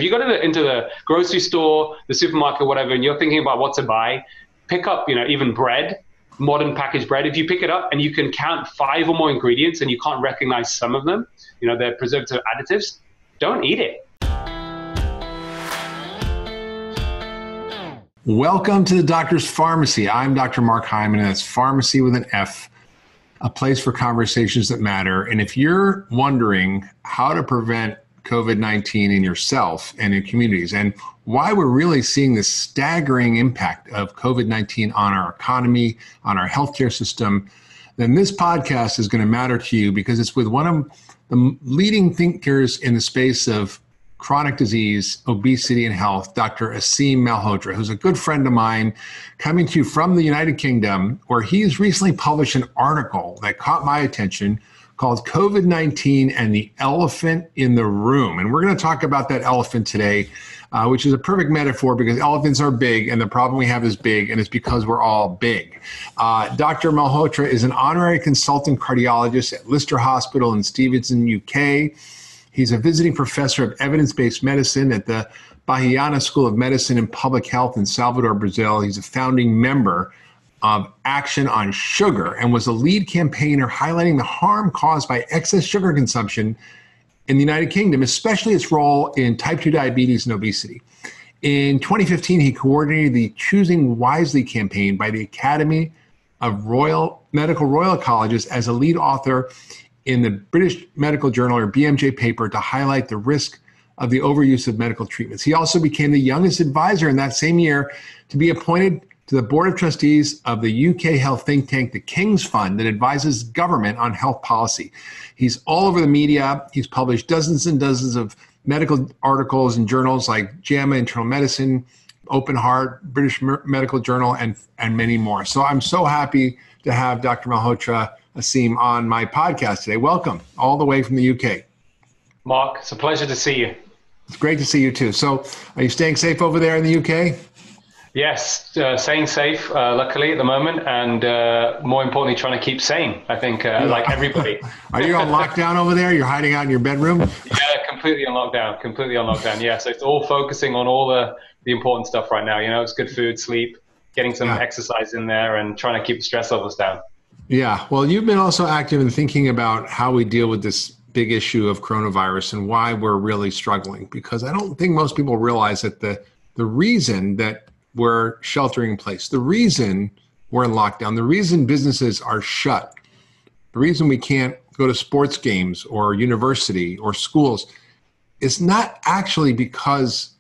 If you go into the grocery store, the supermarket, whatever, and you're thinking about what to buy, pick up, even bread, modern packaged bread. If you pick it up and you can count 5 or more ingredients and you can't recognize some of them, they're preservative additives, don't eat it. Welcome to the Doctor's Pharmacy. I'm Dr. Mark Hyman, and that's Pharmacy with an F, a place for conversations that matter. And if you're wondering how to prevent COVID-19 in yourself and in communities, and why we're really seeing this staggering impact of COVID-19 on our economy, on our healthcare system, then this podcast is going to matter to you because it's with one of the leading thinkers in the space of chronic disease, obesity, and health, Dr. Aseem Malhotra, who's a good friend of mine, coming to you from the United Kingdom, where he's recently published an article that caught my attention called COVID-19 and the Elephant in the Room. And we're going to talk about that elephant today, which is a perfect metaphor because elephants are big and the problem we have is big, and it's because we're all big. Dr. Malhotra is an honorary consultant cardiologist at Lister Hospital in Stevenson, UK. He's a visiting professor of evidence-based medicine at the Bahiana School of Medicine and Public Health in Salvador, Brazil. He's a founding member of Action on Sugar and was a lead campaigner highlighting the harm caused by excess sugar consumption in the United Kingdom, especially its role in type 2 diabetes and obesity. In 2015, he coordinated the Choosing Wisely campaign by the Academy of Medical Royal Colleges as a lead author in the British Medical Journal, or BMJ, paper to highlight the risk of the overuse of medical treatments. He also became the youngest advisor in that same year to be appointed to the Board of Trustees of the UK health think tank, the King's Fund, that advises government on health policy. He's all over the media. He's published dozens and dozens of medical articles in journals like JAMA Internal Medicine, Open Heart, British Medical Journal, and many more. So I'm so happy to have Dr. Malhotra, Aseem, on my podcast today. Welcome, all the way from the UK. Mark, it's a pleasure to see you. It's great to see you too. So are you staying safe over there in the UK? Yes, staying safe, luckily, at the moment, and more importantly, trying to keep sane, I think, like everybody. Are you on lockdown over there? You're hiding out in your bedroom? Yeah, completely on lockdown, yeah. So it's all focusing on all the important stuff right now. It's good food, sleep, getting some exercise in there, and trying to keep the stress levels down. Yeah, well, you've been also active in thinking about how we deal with this big issue of coronavirus and why we're really struggling, because I don't think most people realize that the reason that we're sheltering in place, the reason we're in lockdown, the reason businesses are shut, the reason we can't go to sports games or university or schools is not actually because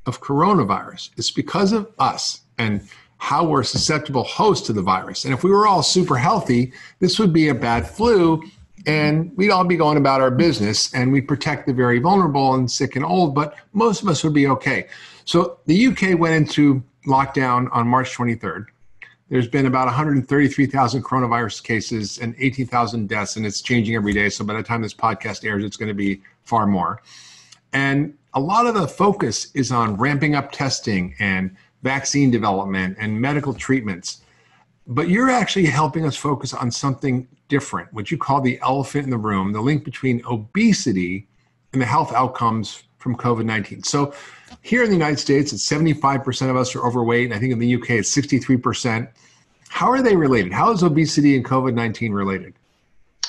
of coronavirus. It's because of us and how we're susceptible hosts to the virus. And if we were all super healthy, this would be a bad flu and we'd all be going about our business and we protect the very vulnerable and sick and old, but most of us would be okay. So the UK went into lockdown on March 23rd. There's been about 133,000 coronavirus cases and 18,000 deaths, and it's changing every day. So by the time this podcast airs, it's going to be far more. And a lot of the focus is on ramping up testing and vaccine development and medical treatments. But you're actually helping us focus on something different, what you call the elephant in the room, the link between obesity and the health outcomes from COVID-19. So here in the United States, it's 75% of us are overweight. And I think in the UK, it's 63%. How are they related? How is obesity and COVID-19 related?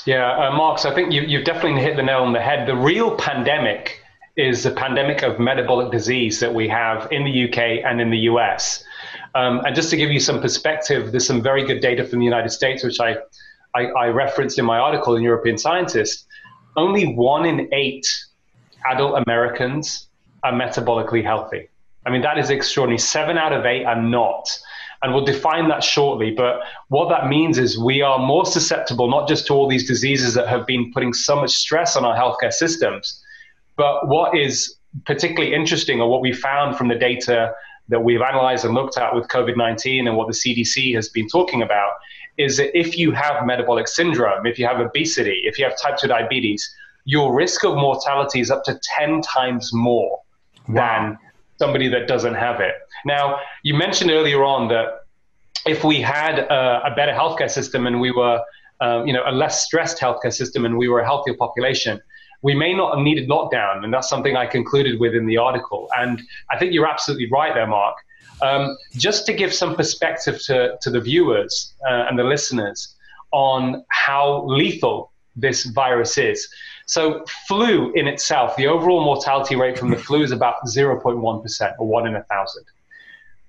Yeah, Mark, so I think you've definitely hit the nail on the head. The real pandemic is the pandemic of metabolic disease that we have in the UK and in the US. And just to give you some perspective, there's some very good data from the United States, which I referenced in my article in European Scientist. Only 1 in 8 adult Americans are metabolically healthy. I mean, that is extraordinary. 7 out of 8 are not. And we'll define that shortly. But what that means is we are more susceptible, not just to all these diseases that have been putting so much stress on our healthcare systems, but what is particularly interesting, or what we found from the data that we've analyzed and looked at with COVID-19 and what the CDC has been talking about, is that if you have metabolic syndrome, if you have obesity, if you have type 2 diabetes, your risk of mortality is up to 10 times more than somebody that doesn't have it. Now, you mentioned earlier on that if we had a better healthcare system and we were, a less stressed healthcare system and we were a healthier population, we may not have needed lockdown. And that's something I concluded with in the article. And I think you're absolutely right there, Mark. Just to give some perspective to the viewers and the listeners on how lethal this virus is. So flu in itself, the overall mortality rate from the flu is about 0.1% or 1 in 1,000.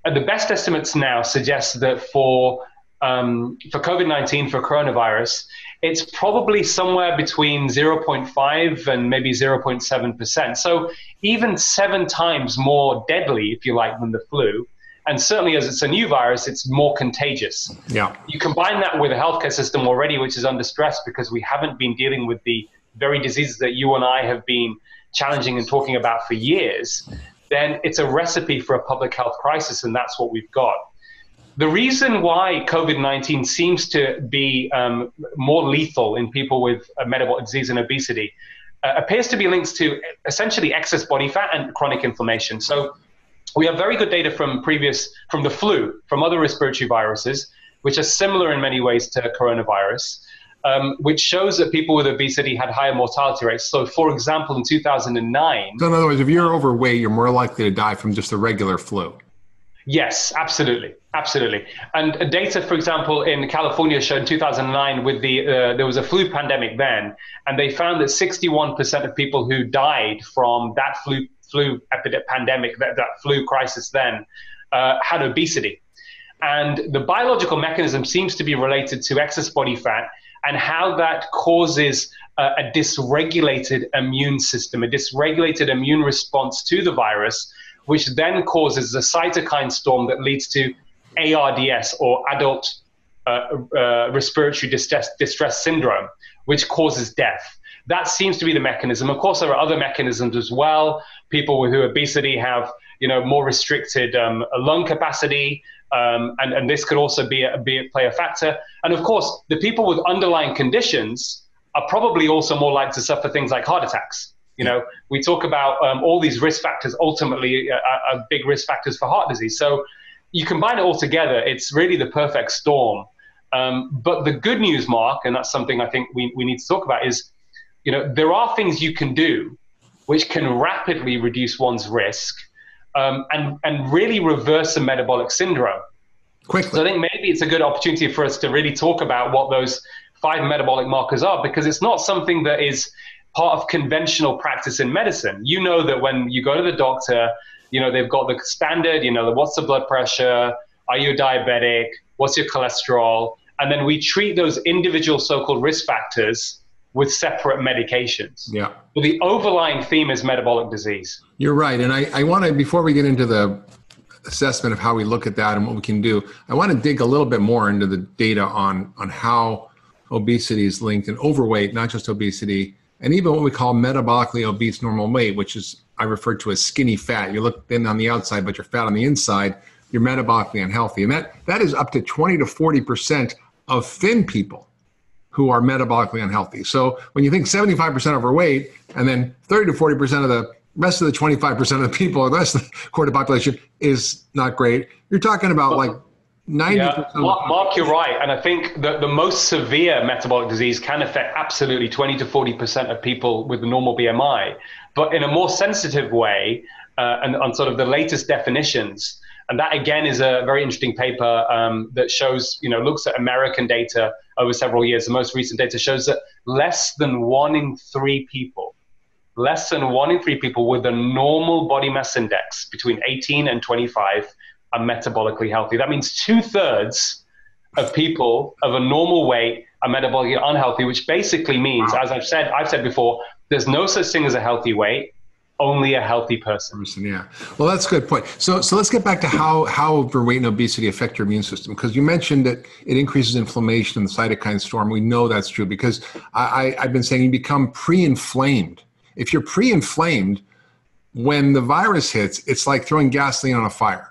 And the best estimates now suggest that for COVID-19, for coronavirus, it's probably somewhere between 0.5 and maybe 0.7%. So even 7 times more deadly, if you like, than the flu. And certainly as it's a new virus, it's more contagious. Yeah. You combine that with a healthcare system already, which is under stress because we haven't been dealing with the very diseases that you and I have been challenging and talking about for years, then it's a recipe for a public health crisis, and that's what we've got. The reason why COVID-19 seems to be more lethal in people with metabolic disease and obesity appears to be linked to essentially excess body fat and chronic inflammation. So we have very good data from the flu, from other respiratory viruses, which are similar in many ways to coronavirus, which shows that people with obesity had higher mortality rates. So, for example, in 2009... So in other words, if you're overweight, you're more likely to die from just the regular flu. Yes, absolutely. Absolutely. And data, for example, in California showed in 2009 with there was a flu pandemic then, and they found that 61% of people who died from that flu pandemic, that flu crisis then, had obesity. And the biological mechanism seems to be related to excess body fat and how that causes a dysregulated immune system, a dysregulated immune response to the virus, which then causes a cytokine storm that leads to ARDS, or adult respiratory distress syndrome, which causes death. That seems to be the mechanism. Of course, there are other mechanisms as well. People with obesity have, more restricted lung capacity, and this could also play a factor. And of course, the people with underlying conditions are probably also more likely to suffer things like heart attacks. We talk about all these risk factors ultimately are big risk factors for heart disease. So you combine it all together, it's really the perfect storm. But the good news, Mark, and that's something I think we need to talk about, is there are things you can do which can rapidly reduce one's risk and really reverse a metabolic syndrome. Quickly. So I think maybe it's a good opportunity for us to really talk about what those 5 metabolic markers are, because it's not something that is part of conventional practice in medicine. You know that when you go to the doctor, they've got the standard, what's the blood pressure, are you diabetic, what's your cholesterol, and then we treat those individual so-called risk factors with separate medications. Yeah. But the overlying theme is metabolic disease. You're right. And I want to, before we get into the assessment of how we look at that and what we can do, I want to dig a little bit more into the data on how obesity is linked, and overweight, not just obesity, and even what we call metabolically obese normal weight, which is I refer to as skinny fat. You look thin on the outside, but you're fat on the inside. You're metabolically unhealthy. And that is up to 20 to 40% of thin people who are metabolically unhealthy. So when you think 75% overweight, and then 30 to 40% of the rest of the 25% of the people, or the rest of the quarter population is not great, you're talking about like 90%. Yeah. Mark, you're right. And I think that the most severe metabolic disease can affect absolutely 20 to 40% of people with a normal BMI, but in a more sensitive way and on sort of the latest definitions. And that, again, is a very interesting paper that shows, looks at American data over several years. The most recent data shows that less than 1 in 3 people with a normal body mass index between 18 and 25 are metabolically healthy. That means 2/3 of people of a normal weight are metabolically unhealthy, which basically means, as I've said before, there's no such thing as a healthy weight, only a healthy person. Yeah. Well, that's a good point. So let's get back to how overweight and obesity affect your immune system, because you mentioned that it increases inflammation in the cytokine storm. We know that's true because I've been saying you become pre-inflamed. If you're pre-inflamed, when the virus hits, it's like throwing gasoline on a fire.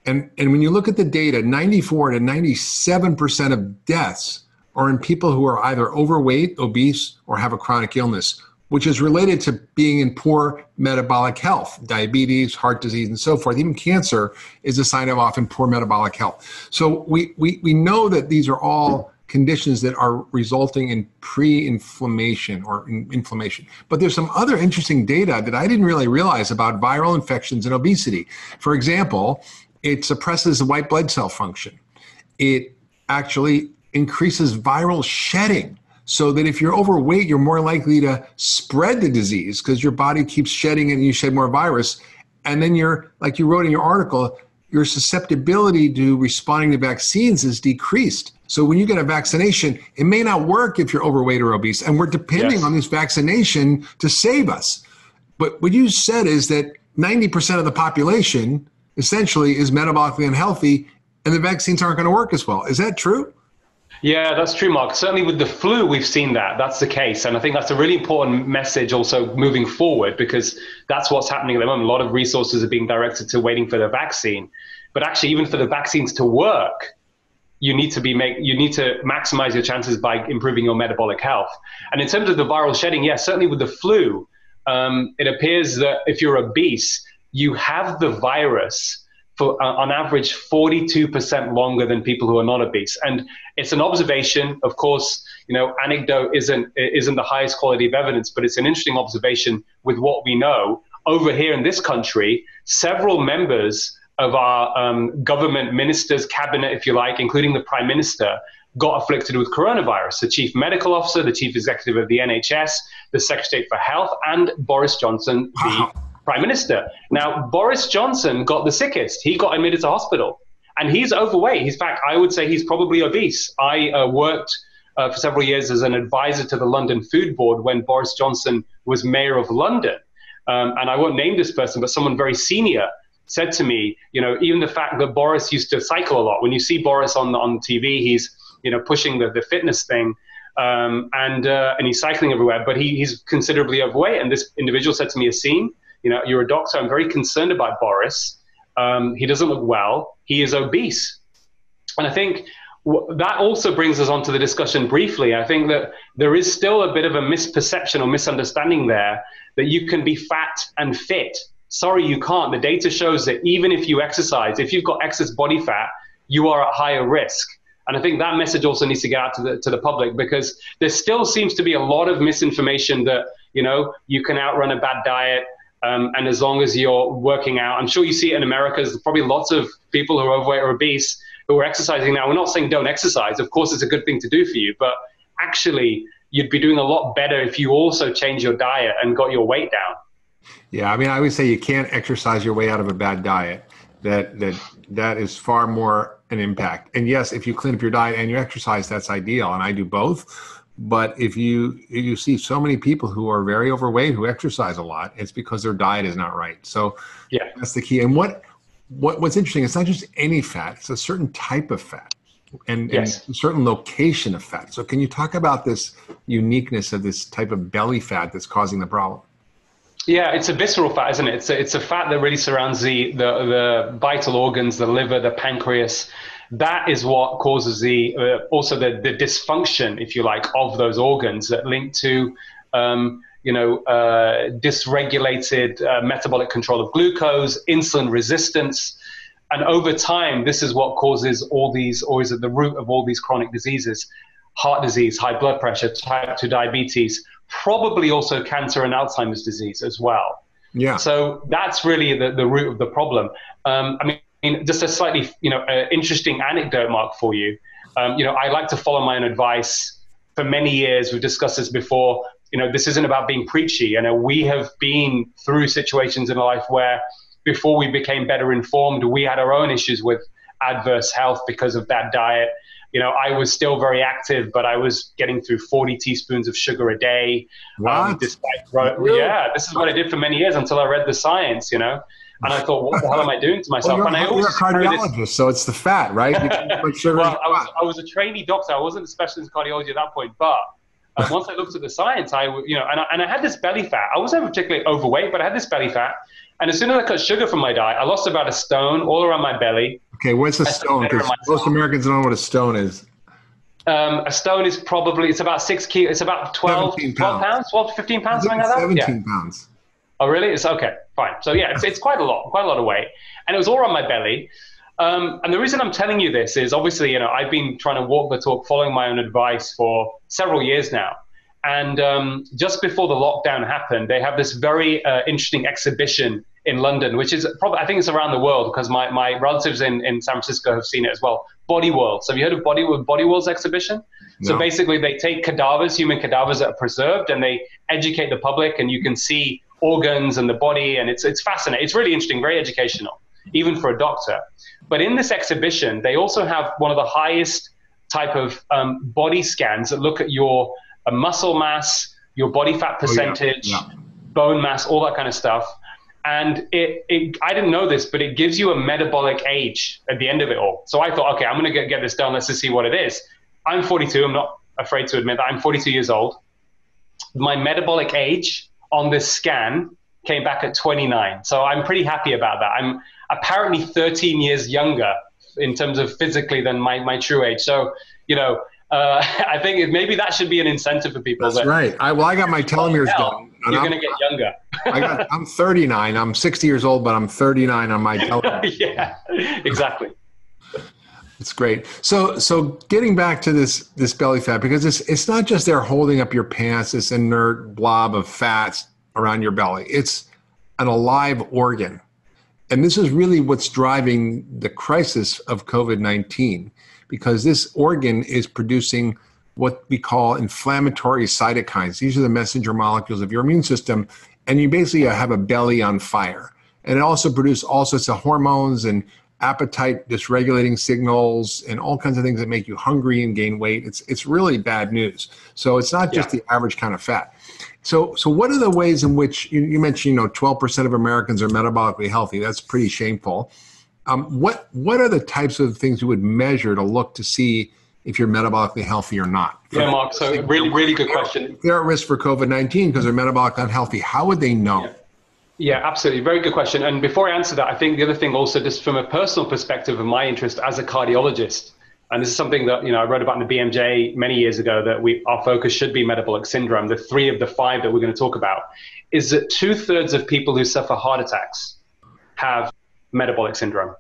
And when you look at the data, 94 to 97% of deaths are in people who are either overweight, obese, or have a chronic illness, which is related to being in poor metabolic health. Diabetes, heart disease, and so forth. Even cancer is a sign of often poor metabolic health. So we know that these are all conditions that are resulting in pre-inflammation or inflammation. But there's some other interesting data that I didn't really realize about viral infections and obesity. For example, it suppresses the white blood cell function. It actually increases viral shedding, so that if you're overweight, you're more likely to spread the disease because your body keeps shedding and you shed more virus. And then you're, like you wrote in your article, your susceptibility to responding to vaccines is decreased. So when you get a vaccination, it may not work if you're overweight or obese. And we're depending on this vaccination to save us. But what you said is that 90% of the population essentially is metabolically unhealthy, and the vaccines aren't going to work as well. Is that true? Yeah, that's true, Mark. Certainly with the flu, we've seen that. That's the case. And I think that's a really important message also moving forward, because that's what's happening at the moment. A lot of resources are being directed to waiting for the vaccine. But actually, even for the vaccines to work, you need to maximize your chances by improving your metabolic health. And in terms of the viral shedding, yes, certainly with the flu, it appears that if you're obese, you have the virus for on average 42% longer than people who are not obese. And it's an observation. Of course, anecdote isn't the highest quality of evidence, but it's an interesting observation with what we know. Over here in this country, several members of our government ministers, cabinet, if you like, including the prime minister, got afflicted with coronavirus. The chief medical officer, the chief executive of the NHS, the secretary for health, and Boris Johnson, the prime minister. Now, Boris Johnson got the sickest. He got admitted to hospital, and he's overweight. In fact, I would say he's probably obese. I worked for several years as an advisor to the London Food Board when Boris Johnson was mayor of London. And I won't name this person, but someone very senior said to me, even the fact that Boris used to cycle a lot. When you see Boris on TV, he's pushing the fitness thing, and he's cycling everywhere, but he's considerably overweight. And this individual said to me, Aseem, you're a doctor. I'm very concerned about Boris. He doesn't look well. He is obese. And I think that also brings us on to the discussion briefly. I think that there is still a bit of a misperception or misunderstanding there that you can be fat and fit. Sorry, you can't. The data shows that even if you exercise, if you've got excess body fat, you are at higher risk. And I think that message also needs to get out to the public, because there still seems to be a lot of misinformation that, you can outrun a bad diet. And as long as you're working out, I'm sure you see it in America. There's probably lots of people who are overweight or obese who are exercising now. We're not saying don't exercise. Of course, it's a good thing to do for you, but actually you'd be doing a lot better if you also change your diet and got your weight down. Yeah, I mean, I always say you can't exercise your way out of a bad diet. That is far more an impact. And yes, if you clean up your diet and you exercise, that's ideal. And I do both. But if you see so many people who are very overweight who exercise a lot, it's because their diet is not right. So yeah, that's the key. And what's interesting, it's not just any fat, it's a certain type of fat and a certain location of fat. So can you talk about this uniqueness of this type of belly fat that's causing the problem? Yeah, it's a visceral fat, isn't it? It's a fat that really surrounds the vital organs, the liver, the pancreas. That is what causes also the dysfunction, if you like, of those organs that link to dysregulated metabolic control of glucose, insulin resistance. And over time, this is what causes or is at the root of all these chronic diseases: heart disease, high blood pressure, type 2 diabetes, probably also cancer and Alzheimer's disease as well. Yeah. So that's really the root of the problem. I mean, just a slightly, interesting anecdote, Mark, for you. I like to follow my own advice. For many years, we've discussed this before. This isn't about being preachy. We have been through situations in life where, before we became better informed, we had our own issues with adverse health because of that diet. I was still very active, but I was getting through 40 teaspoons of sugar a day. Yeah, this is what I did for many years until I read the science, And I thought, what the hell am I doing to myself? Well, you're a cardiologist, so it's the fat, right? I was a trainee doctor. I wasn't a specialist in cardiology at that point, but once I looked at the science, and I had this belly fat. I wasn't particularly overweight, but I had this belly fat. And as soon as I cut sugar from my diet, I lost about a stone all around my belly. Okay, what's a stone? Because most Americans don't know what a stone is. A stone is probably, it's about 6 kilos. It's about 12 pounds, 12 to 15 pounds, something like that. 17 pounds. Oh, really? It's okay, fine. So yeah, it's quite a lot of weight. And it was all around my belly. And the reason I'm telling you this is obviously, I've been trying to walk the talk, following my own advice for several years now. And just before the lockdown happened, they have this very interesting exhibition in London, which is probably, I think it's around the world because my relatives in San Francisco have seen it as well. Body Worlds. Have you heard of Body Worlds exhibition? No. So basically they take cadavers, human cadavers that are preserved, and they educate the public, and you can see organs and the body, and it's fascinating. It's really interesting, very educational, even for a doctor. But in this exhibition, they also have one of the highest type of body scans that look at your muscle mass, your body fat percentage, bone mass, all that kind of stuff. And I didn't know this, but it gives you a metabolic age at the end of it all. So I thought, okay, I'm going to get this done. Let's just see what it is. I'm 42. I'm not afraid to admit that I'm 42 years old. My metabolic age on this scan came back at 29. So I'm pretty happy about that. I'm apparently 13 years younger in terms of physically than my true age. So, I think maybe that should be an incentive for people. That's right. I got my telomeres done. You're going to get younger. I'm 39. I'm 60 years old, but I'm 39 on my telomeres. Yeah, exactly. It's great. So getting back to this belly fat, because it's not just there holding up your pants, this inert blob of fats around your belly. It's an alive organ. And this is really what's driving the crisis of COVID-19, because this organ is producing what we call inflammatory cytokines. These are the messenger molecules of your immune system, and you basically have a belly on fire. And it also produces all sorts of hormones and appetite dysregulating signals and all kinds of things that make you hungry and gain weight. It's really bad news. So it's not just the average kind of fat. So what are the ways in which you mentioned, 12% of Americans are metabolically healthy? That's pretty shameful. What are the types of things you would measure to look to see if you're metabolically healthy or not? Yeah, Mark, so really, really good question. If they're at risk for COVID-19 because they're metabolically unhealthy, how would they know? Yeah, absolutely. Very good question. And before I answer that, I think the other thing also, just from a personal perspective of my interest as a cardiologist, and this is something that I wrote about in the BMJ many years ago, that our focus should be metabolic syndrome. The 3 of the 5 that we're going to talk about is that 2/3 of people who suffer heart attacks have metabolic syndrome.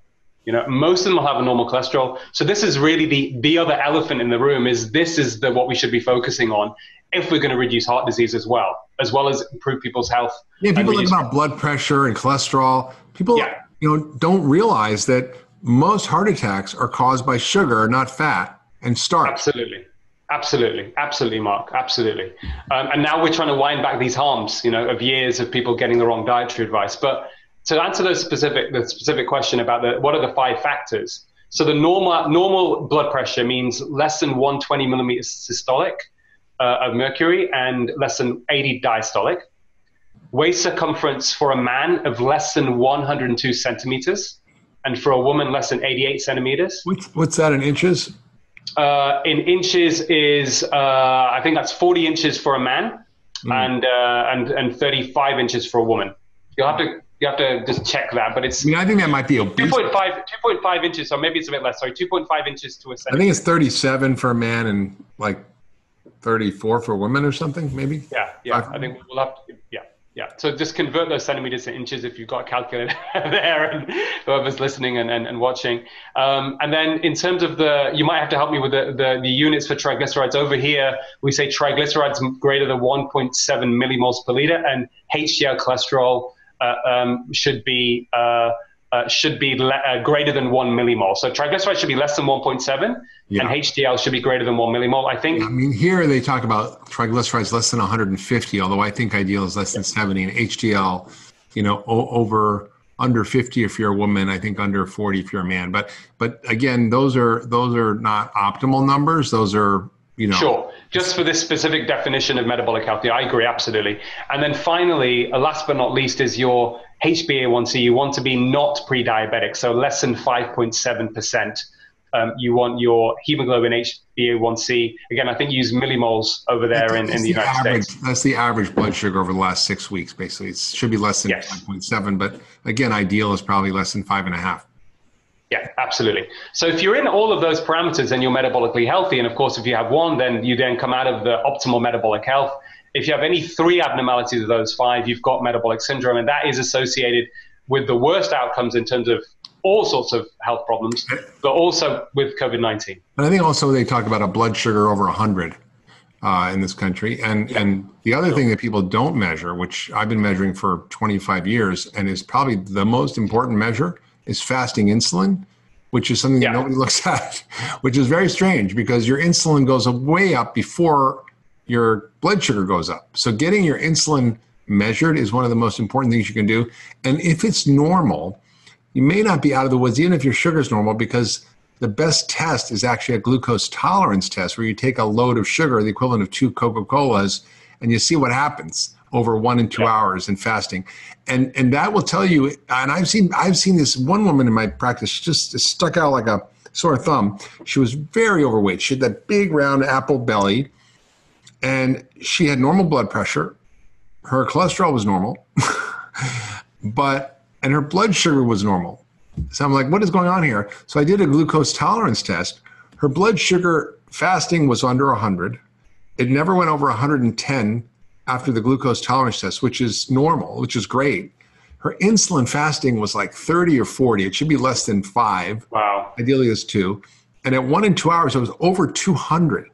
Most of them will have a normal cholesterol. So this is really the other elephant in the room. This is what we should be focusing on if we're going to reduce heart disease as well as improve people's health. Yeah, people think about blood pressure and cholesterol. People, don't realize that most heart attacks are caused by sugar, not fat, and starch. Absolutely, Mark. Absolutely. And now we're trying to wind back these harms, of years of people getting the wrong dietary advice. But to answer the specific question about what are the 5 factors? So the normal blood pressure means less than 120 millimeters systolic of mercury and less than 80 diastolic. Waist circumference for a man of less than 102 centimeters, and for a woman less than 88 centimeters. What's that in inches? In inches is I think that's 40 inches for a man and 35 inches for a woman. You have to just check that, but it's. I think that might be obese. 2.5 inches, so maybe it's a bit less. Sorry, 2.5 inches to a centimeter. I think it's 37 for a man and like 34 for a woman or something, maybe. Yeah. I think we'll have to. Yeah. So just convert those centimeters to inches if you've got a calculator there, and whoever's listening and watching. And then in terms of you might have to help me with the units for triglycerides. Over here, we say triglycerides greater than 1.7 millimoles per liter, and HDL cholesterol should be greater than 1 millimole. So triglycerides should be less than 1.7, and HDL should be greater than 1 millimole, I think. Here they talk about triglycerides less than 150, although I think ideal is less than 70, and HDL, under 50 if you're a woman, I think under 40 if you're a man. But again, those are not optimal numbers. Those are Sure. Just for this specific definition of metabolic health, I agree, absolutely. And then finally, last but not least, is your HbA1c. You want to be not pre-diabetic, so less than 5.7%. You want your hemoglobin Hba1c. Again, I think you use millimoles over there in the United States. That's the average blood sugar over the last 6 weeks, basically. It should be less than 5.7, but again, ideal is probably less than 5.5. Yeah, absolutely. So if you're in all of those parameters, then you're metabolically healthy. And of course, if you have one, then you then come out of the optimal metabolic health. If you have any 3 abnormalities of those 5, you've got metabolic syndrome. And that is associated with the worst outcomes in terms of all sorts of health problems, but also with COVID-19. And I think also they talk about a blood sugar over 100 in this country. And the other thing that people don't measure, which I've been measuring for 25 years and is probably the most important measure, is fasting insulin, which is something that nobody looks at, which is very strange because your insulin goes way up before your blood sugar goes up. So getting your insulin measured is one of the most important things you can do. And if it's normal, you may not be out of the woods, even if your sugar is normal, because the best test is actually a glucose tolerance test where you take a load of sugar, the equivalent of 2 Coca-Colas, and you see what happens over 1 and 2 hours in fasting. And that will tell you, and I've seen this one woman in my practice just stuck out like a sore thumb. She was very overweight. She had that big round apple belly, and she had normal blood pressure. Her cholesterol was normal, and her blood sugar was normal. So I'm like, what is going on here? So I did a glucose tolerance test. Her blood sugar fasting was under 100. It never went over 110 after the glucose tolerance test, which is normal, which is great. Her insulin fasting was like 30 or 40. It should be less than 5. Wow. Ideally it's 2. And at 1 and 2 hours, it was over 200.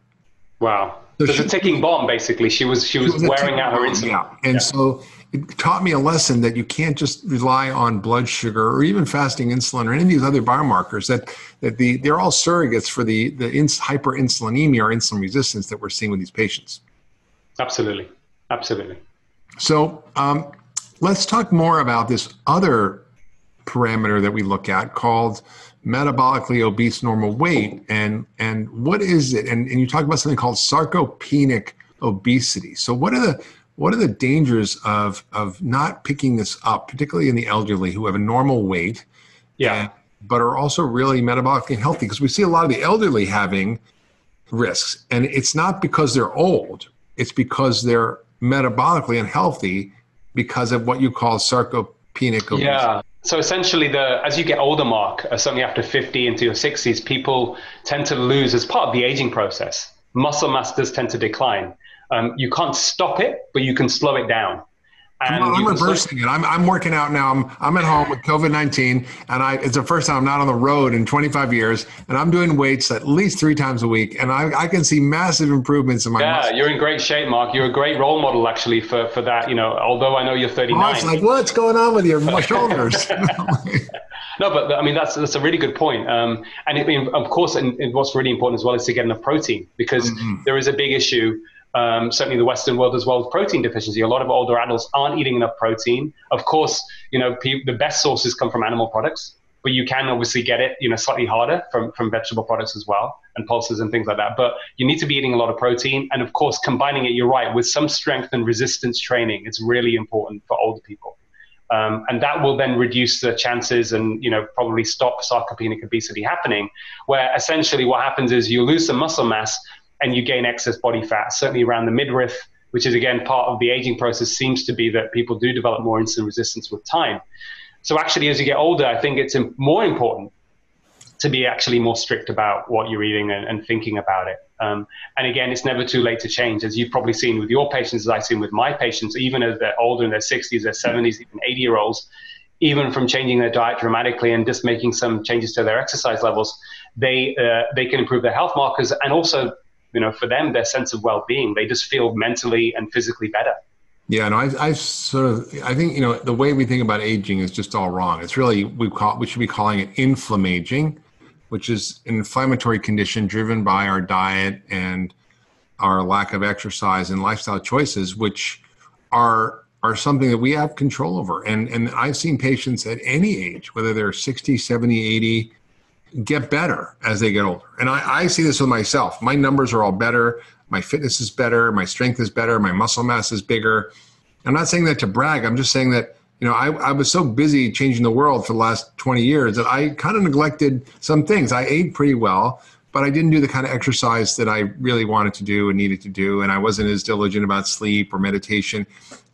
Wow. So it's a ticking bomb, basically. She was wearing out her insulin. Yeah. And so it taught me a lesson that you can't just rely on blood sugar or even fasting insulin or any of these other biomarkers, that they're all surrogates for the hyperinsulinemia or insulin resistance that we're seeing with these patients. Absolutely. Absolutely. So let's talk more about this other parameter that we look at called metabolically obese normal weight, and what is it? And you talk about something called sarcopenic obesity. So what are the dangers of not picking this up, particularly in the elderly who have a normal weight, but are also really metabolically healthy? Because we see a lot of the elderly having risks, and it's not because they're old; it's because they're metabolically unhealthy because of what you call sarcopenic obesity. Yeah. So essentially, as you get older, Mark, certainly after 50 into your 60s, people tend to lose, as part of the aging process, muscle mass does tend to decline. You can't stop it, but you can slow it down. And I'm reversing it. I'm working out now. I'm at home with COVID-19, and it's the first time I'm not on the road in 25 years, and I'm doing weights at least 3 times a week, and I can see massive improvements in my muscle. You're in great shape, Mark. You're a great role model, actually, for that. Although I know you're 39. It's like, what's going on with your shoulders? No, but I mean, that's a really good point. Of course, and what's really important as well is to get enough protein, because there is a big issue. Certainly the Western world as well with protein deficiency. A lot of older adults aren't eating enough protein. Of course, the best sources come from animal products, but you can obviously get it, slightly harder from vegetable products as well, and pulses and things like that. But you need to be eating a lot of protein. And of course, combining it, you're right, with some strength and resistance training. It's really important for older people. And that will then reduce the chances and, probably stop sarcopenic obesity happening, where essentially what happens is you lose some muscle mass and you gain excess body fat, certainly around the midriff, which is, again, part of the aging process, seems to be that people do develop more insulin resistance with time. So actually, as you get older, I think it's more important to be actually more strict about what you're eating and thinking about it. And again, it's never too late to change, as you've probably seen with your patients, as I've seen with my patients, even as they're older in their 60s, their 70s, even 80-year-olds, even from changing their diet dramatically and just making some changes to their exercise levels, they can improve their health markers, and also, for them, their sense of well-being. They just feel mentally and physically better. Yeah, no, I think, the way we think about aging is just all wrong. It's really, we should be calling it inflammaging, which is an inflammatory condition driven by our diet and our lack of exercise and lifestyle choices, which are something that we have control over. And I've seen patients at any age, whether they're 60, 70, 80, get better as they get older. And I see this with myself. My numbers are all better. My fitness is better. My strength is better. My muscle mass is bigger. I'm not saying that to brag. I'm just saying that, I was so busy changing the world for the last 20 years that I kind of neglected some things. I ate pretty well, but I didn't do the kind of exercise that I really wanted to do and needed to do. And I wasn't as diligent about sleep or meditation.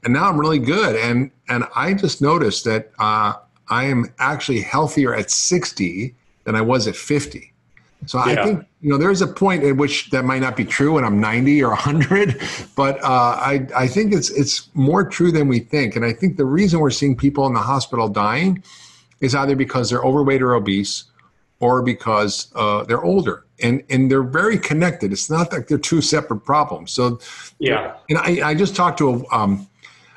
And now I'm really good. And I just noticed that I am actually healthier at 60 than I was at 50. So I think, there's a point at which that might not be true when I'm 90 or 100, but I think it's more true than we think. And I think the reason we're seeing people in the hospital dying is either because they're overweight or obese, or because they're older, and they're very connected. It's not like they're two separate problems. So, Yeah. And I just talked to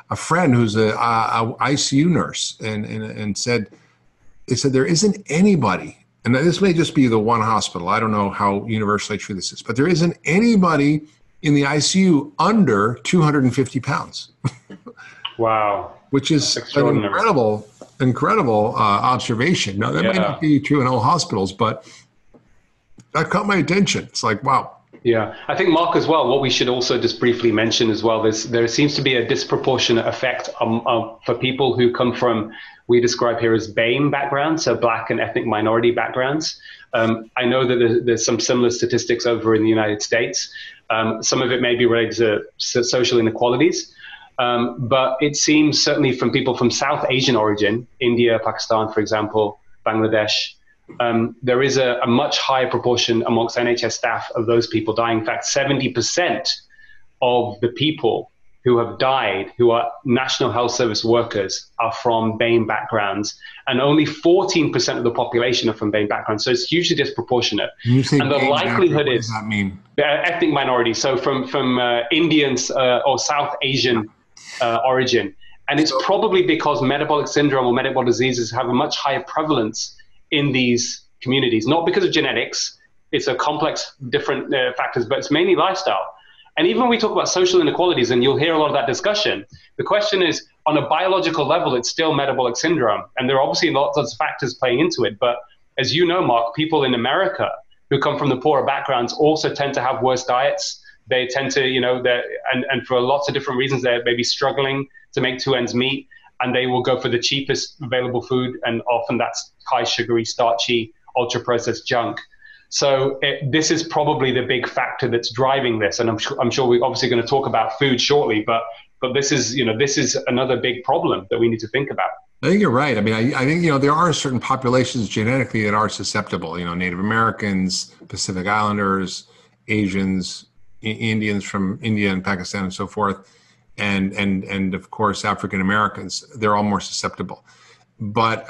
a friend who's a ICU nurse, and said there isn't anybody, and this may just be the one hospital, I don't know how universally true this is, but there isn't anybody in the ICU under 250 pounds. Wow. Which is an incredible observation. Now, that might not be true in all hospitals, but that caught my attention. It's like, wow. Yeah, I think, Mark, as well, what we should also just briefly mention as well, there seems to be a disproportionate effect for people who come from, we describe here as BAME backgrounds, so Black and ethnic minority backgrounds. I know that there's some similar statistics over in the United States. Some of it may be related to social inequalities. But it seems certainly from people from South Asian origin, India, Pakistan, for example, Bangladesh, there is a much higher proportion amongst NHS staff of those people dying. In fact, 70% of the people who have died, who are National Health Service workers, are from BAME backgrounds, and only 14% of the population are from BAME backgrounds. So it's hugely disproportionate. You say and the likelihood what is, does that mean? Ethnic minorities, so from Indians or South Asian origin. And it's probably because metabolic syndrome or metabolic diseases have a much higher prevalence in these communities, not because of genetics. It's a complex, different factors, but it's mainly lifestyle. And even when we talk about social inequalities, and you'll hear a lot of that discussion, the question is, on a biological level, it's still metabolic syndrome. And there are obviously lots of factors playing into it. But as you know, Mark, people in America who come from the poorer backgrounds also tend to have worse diets. They tend to, and for lots of different reasons, they're maybe struggling to make two ends meet, and they will go for the cheapest available food, and often that's high sugary, starchy, ultra-processed junk. So this is probably the big factor that's driving this, and I'm sure we're obviously going to talk about food shortly, but this is another big problem that we need to think about. I think you're right. I mean, I think, there are certain populations genetically that are susceptible, Native Americans, Pacific Islanders, Asians, Indians from India and Pakistan and so forth, and of course, African Americans. They're all more susceptible. But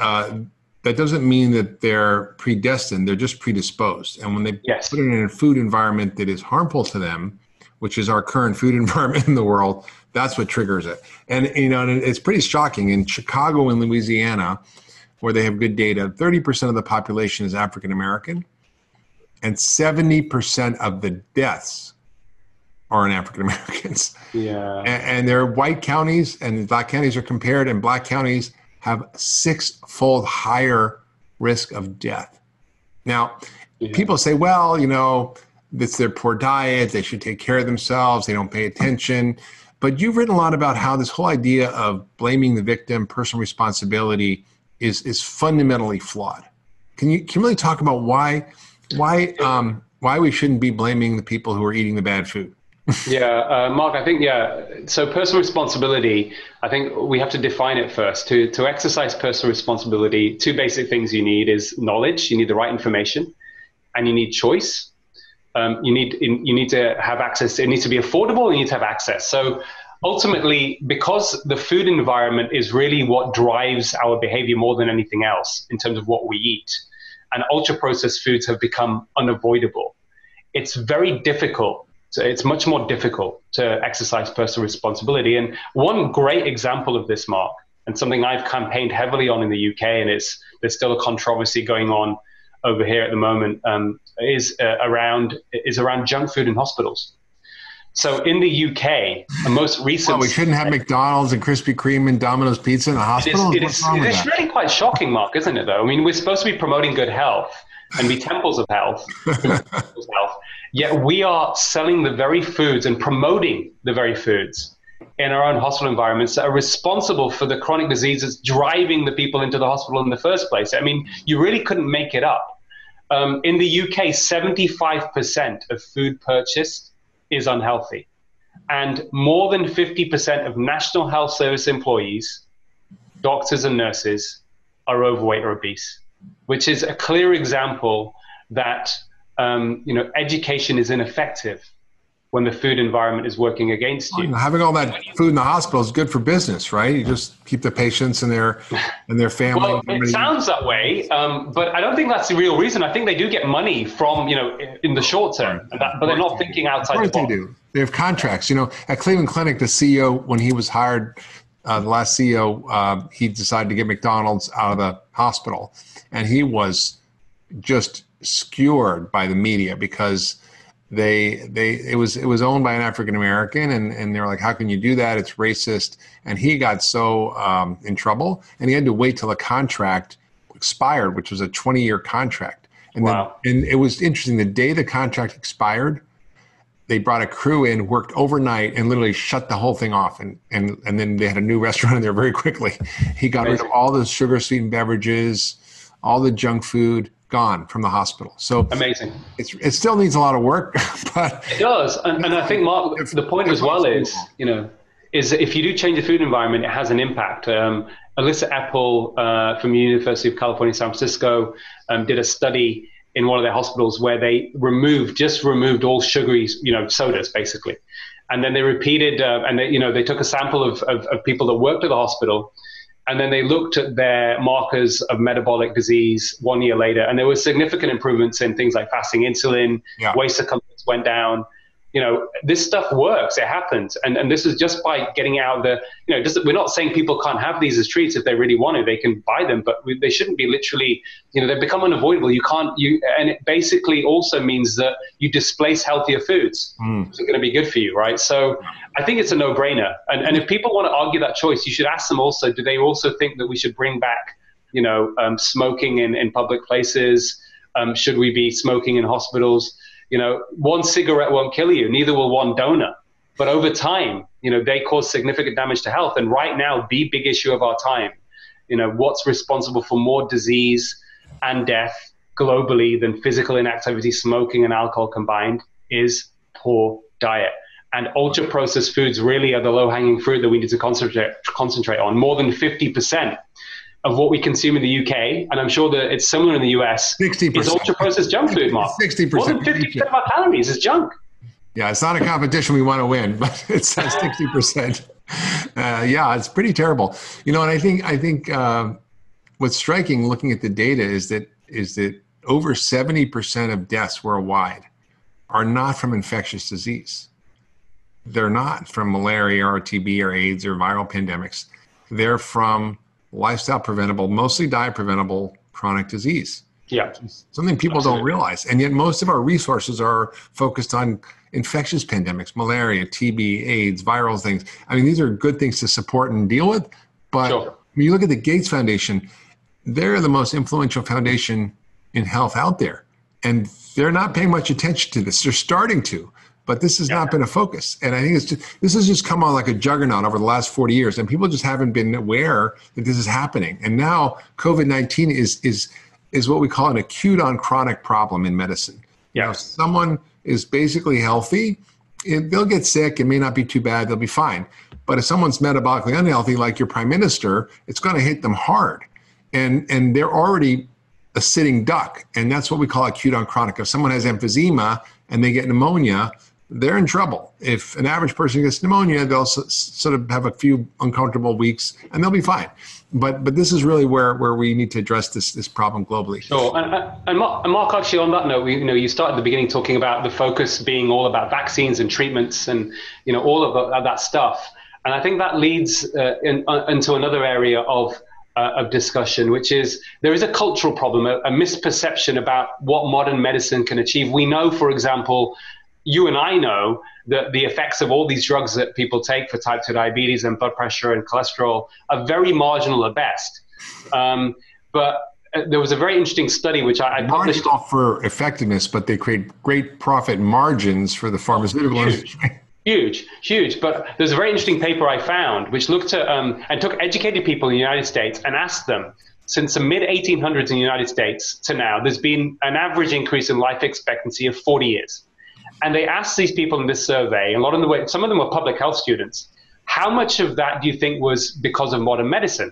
that doesn't mean that they're predestined. They're just predisposed. And when they put it in a food environment that is harmful to them, which is our current food environment in the world, that's what triggers it. And, and it's pretty shocking. In Chicago and Louisiana, where they have good data, 30% of the population is African American, and 70% of the deaths are in African Americans. Yeah. And there are white counties and black counties are compared, and black counties have 6-fold higher risk of death. Now, people say, well, it's their poor diet, they should take care of themselves, they don't pay attention. But you've written a lot about how this whole idea of blaming the victim, personal responsibility is fundamentally flawed. Can you really talk about why we shouldn't be blaming the people who are eating the bad food? Mark, I think, so personal responsibility, I think we have to define it first. To exercise personal responsibility, two basic things you need is knowledge, you need the right information, and you need choice. You need to have access, it needs to be affordable, and you need to have access. So ultimately, because the food environment is really what drives our behavior more than anything else in terms of what we eat, and ultra-processed foods have become unavoidable, it's very difficult. So it's much more difficult to exercise personal responsibility. And one great example of this, Mark, and something I've campaigned heavily on in the UK, and there's still a controversy going on over here at the moment, is around junk food in hospitals. So in the UK, the most recent... we shouldn't have McDonald's and Krispy Kreme and Domino's Pizza in the hospital? It is really quite shocking, Mark, isn't it, though? I mean, we're supposed to be promoting good health and be temples of health, yet we are selling the very foods and promoting the very foods in our own hospital environments that are responsible for the chronic diseases driving the people into the hospital in the first place. I mean, you really couldn't make it up. In the UK, 75% of food purchased is unhealthy. And more than 50% of National Health Service employees, doctors and nurses, are overweight or obese, which is a clear example that education is ineffective when the food environment is working against you. Having all that food in the hospital is good for business, right? You just keep the patients and their family. Well, it sounds that way, but I don't think that's the real reason. I think they do get money from, in the short term, but they're not thinking outside the box. They do. They have contracts. At Cleveland Clinic, the CEO, when he was hired, the last CEO, he decided to get McDonald's out of the hospital, and he was just skewered by the media because it was owned by an African American, and they're like, how can you do that? It's racist. And he got so in trouble, and he had to wait till the contract expired, which was a 20-year contract. And wow. And it was interesting. The day the contract expired, they brought a crew in, worked overnight, and literally shut the whole thing off. And then they had a new restaurant in there very quickly. He got rid of all the sugar-sweetened beverages, all the junk food, gone from the hospital. So amazing. It still needs a lot of work, but it does. And I think, Mark, the point as well is that if you do change the food environment, it has an impact. Alyssa Epple from the University of California, San Francisco, did a study in one of their hospitals where they just removed all sugary, sodas basically. And then they repeated, they took a sample of people that worked at the hospital, and then they looked at their markers of metabolic disease 1 year later, and there were significant improvements in things like fasting insulin, waist circumference went down. This stuff works, it happens. And this is just by getting out of we're not saying people can't have these as treats if they really want to, they can buy them, but they shouldn't be literally, they become unavoidable. And it basically also means that you displace healthier foods, which are going to be good for you, right? So I think it's a no-brainer. And if people want to argue that choice, you should ask them also, do they also think that we should bring back, smoking in public places? Should we be smoking in hospitals? One cigarette won't kill you, neither will one donut. But over time, they cause significant damage to health. And right now, the big issue of our time, what's responsible for more disease and death globally than physical inactivity, smoking, and alcohol combined is poor diet. And ultra-processed foods really are the low-hanging fruit that we need to concentrate on. More than 50% of what we consume in the UK, and I'm sure that it's similar in the US, 60%. Is ultra-processed junk food, Mark. 60%. More than 50% of our calories is junk. Yeah, it's not a competition we want to win, but it's 60%. It's pretty terrible. And I think what's striking looking at the data is that over 70% of deaths worldwide are not from infectious disease. They're not from malaria or TB or AIDS or viral pandemics. They're from lifestyle preventable, mostly diet preventable chronic disease. Yeah. Something people don't realize. And yet most of our resources are focused on infectious pandemics, malaria, TB, AIDS, viral things. I mean, these are good things to support and deal with. But when you look at the Gates Foundation, they're the most influential foundation in health out there. And they're not paying much attention to this. They're starting to. But this has not been a focus. And I think this has just come on like a juggernaut over the last 40 years. And people just haven't been aware that this is happening. And now COVID-19 is what we call an acute on chronic problem in medicine. Yeah. If someone is basically healthy, they'll get sick. It may not be too bad. They'll be fine. But if someone's metabolically unhealthy, like your prime minister, it's going to hit them hard. And they're already a sitting duck. And that's what we call acute on chronic. If someone has emphysema and they get pneumonia, they're in trouble. If an average person gets pneumonia, they'll sort of have a few uncomfortable weeks and they'll be fine. But this is really where we need to address this problem globally. Sure. And Mark, actually on that note, you started at the beginning talking about the focus being all about vaccines and treatments and all of that stuff. And I think that leads into another area of discussion, which is there is a cultural problem, a misperception about what modern medicine can achieve. We know, for example, you and I know that the effects of all these drugs that people take for type 2 diabetes and blood pressure and cholesterol are very marginal at best. But there was a very interesting study which I published. Marginal for effectiveness, but they create great profit margins for the pharmaceutical industry. Huge. But there's a very interesting paper I found which looked at and took educated people in the United States and asked them, since the mid-1800s in the United States to now, there's been an average increase in life expectancy of 40 years. And they asked these people in this survey, some of them were public health students, how much of that do you think was because of modern medicine?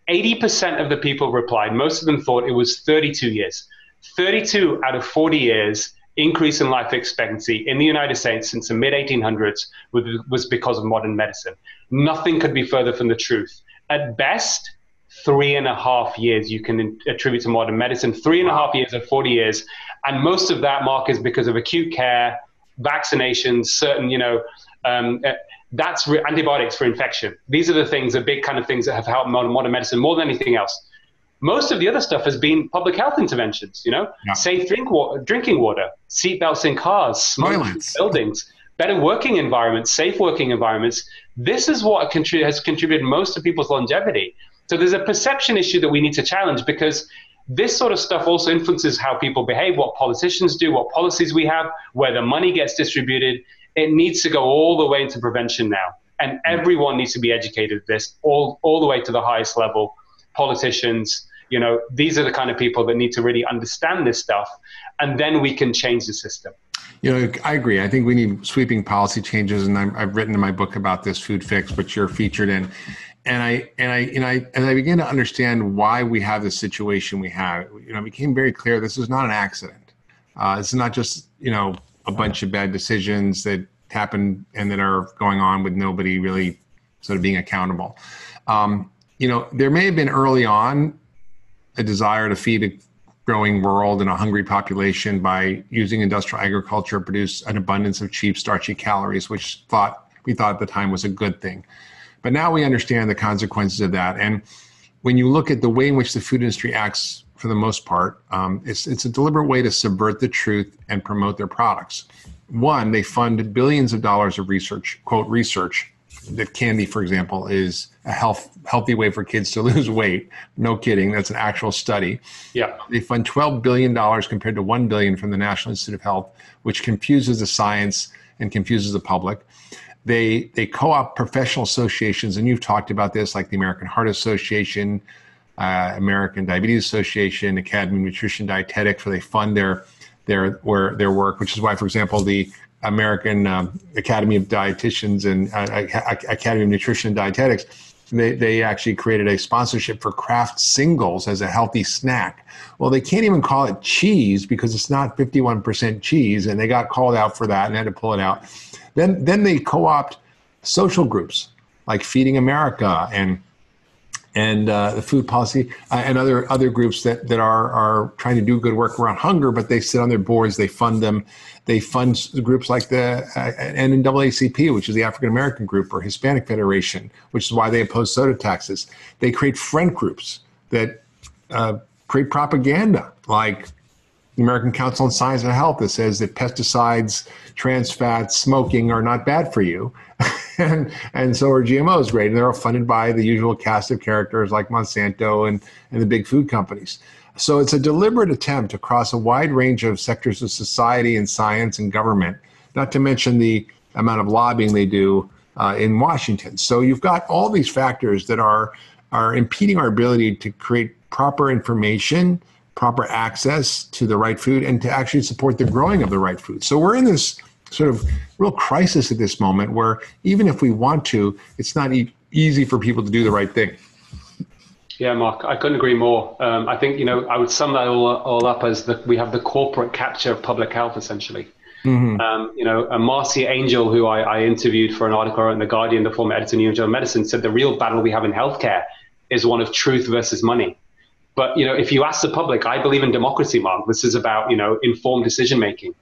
80% of the people replied, most of them thought it was 32 years. 32 out of 40 years increase in life expectancy in the United States since the mid-1800s was because of modern medicine. Nothing could be further from the truth. At best, 3.5 years you can attribute to modern medicine, 3.5 years or 40 years. And most of that, Mark, is because of acute care, vaccinations, certain, antibiotics for infection. These are the things, the big kind of things that have helped modern medicine more than anything else. Most of the other stuff has been public health interventions, safe drinking water, seatbelts in cars, smoke buildings, better working environments, safe working environments. This is what has contributed most to people's longevity. So there's a perception issue that we need to challenge, because this sort of stuff also influences how people behave, what politicians do, what policies we have, where the money gets distributed. It needs to go all the way into prevention now. And everyone needs to be educated this, all the way to the highest level. Politicians, these are the kind of people that need to really understand this stuff, and then we can change the system. I agree. I think we need sweeping policy changes, and I've written in my book about this, Food Fix, which you're featured in. And I began to understand why we have the situation we have. It became very clear this is not an accident. This is not just a bunch of bad decisions that happen and that are going on with nobody really sort of being accountable. There may have been early on a desire to feed a growing world and a hungry population by using industrial agriculture to produce an abundance of cheap, starchy calories, which we thought at the time was a good thing. But now we understand the consequences of that. And when you look at the way in which the food industry acts, for the most part, it's a deliberate way to subvert the truth and promote their products. One, they fund billions of dollars of research, quote, research, that candy, for example, is a healthy way for kids to lose weight. No kidding. That's an actual study. Yeah. They fund $12 billion compared to $1 billion from the National Institute of Health, which confuses the science and confuses the public. They co-opt professional associations, and you've talked about this, like the American Heart Association, American Diabetes Association, Academy of Nutrition Dietetics, where they fund their work, which is why, for example, the American Academy of Dietitians and Academy of Nutrition and Dietetics, they actually created a sponsorship for Kraft Singles as a healthy snack. Well, they can't even call it cheese because it's not 51% cheese, and they got called out for that and had to pull it out. Then they co-opt social groups like Feeding America and the Food Policy and other groups that are trying to do good work around hunger, but they sit on their boards, they fund them. They fund groups like the NAACP, which is the African American group, or Hispanic Federation, which is why they oppose soda taxes. They create friend groups that create propaganda, like the American Council on Science and Health, that says that pesticides, trans fats, smoking are not bad for you. and so are GMOs, great. And they're all funded by the usual cast of characters like Monsanto and the big food companies. So it's a deliberate attempt across a wide range of sectors of society and science and government, not to mention the amount of lobbying they do in Washington. So you've got all these factors that are impeding our ability to create proper information, proper access to the right food, and to actually support the growing of the right food. So we're in this sort of real crisis at this moment where even if we want to, it's not easy for people to do the right thing. Yeah, Mark, I couldn't agree more. I think, I would sum that all up as that we have the corporate capture of public health, essentially. Mm-hmm. Marcia Angel, who I interviewed for an article in The Guardian, the former editor of New England Journal of Medicine, said the real battle we have in healthcare is one of truth versus money. But, if you ask the public, I believe in democracy, Mark. This is about, informed decision-making.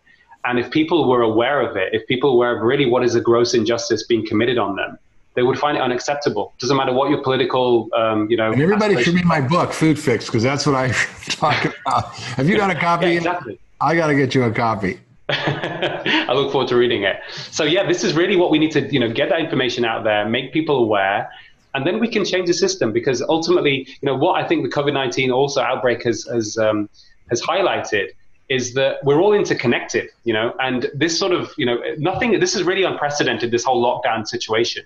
And if people were aware of it, if people were aware of really what is a gross injustice being committed on them, they would find it unacceptable. Doesn't matter what your political, And everybody should read my book, Food Fix, because that's what I talk about. Have you got a copy? Yeah, exactly. I got to get you a copy. I look forward to reading it. So yeah, this is really what we need to, get that information out there, make people aware, and then we can change the system. Because ultimately, what I think the COVID-19 also outbreak has highlighted is that we're all interconnected, and this sort of, this is really unprecedented, this whole lockdown situation,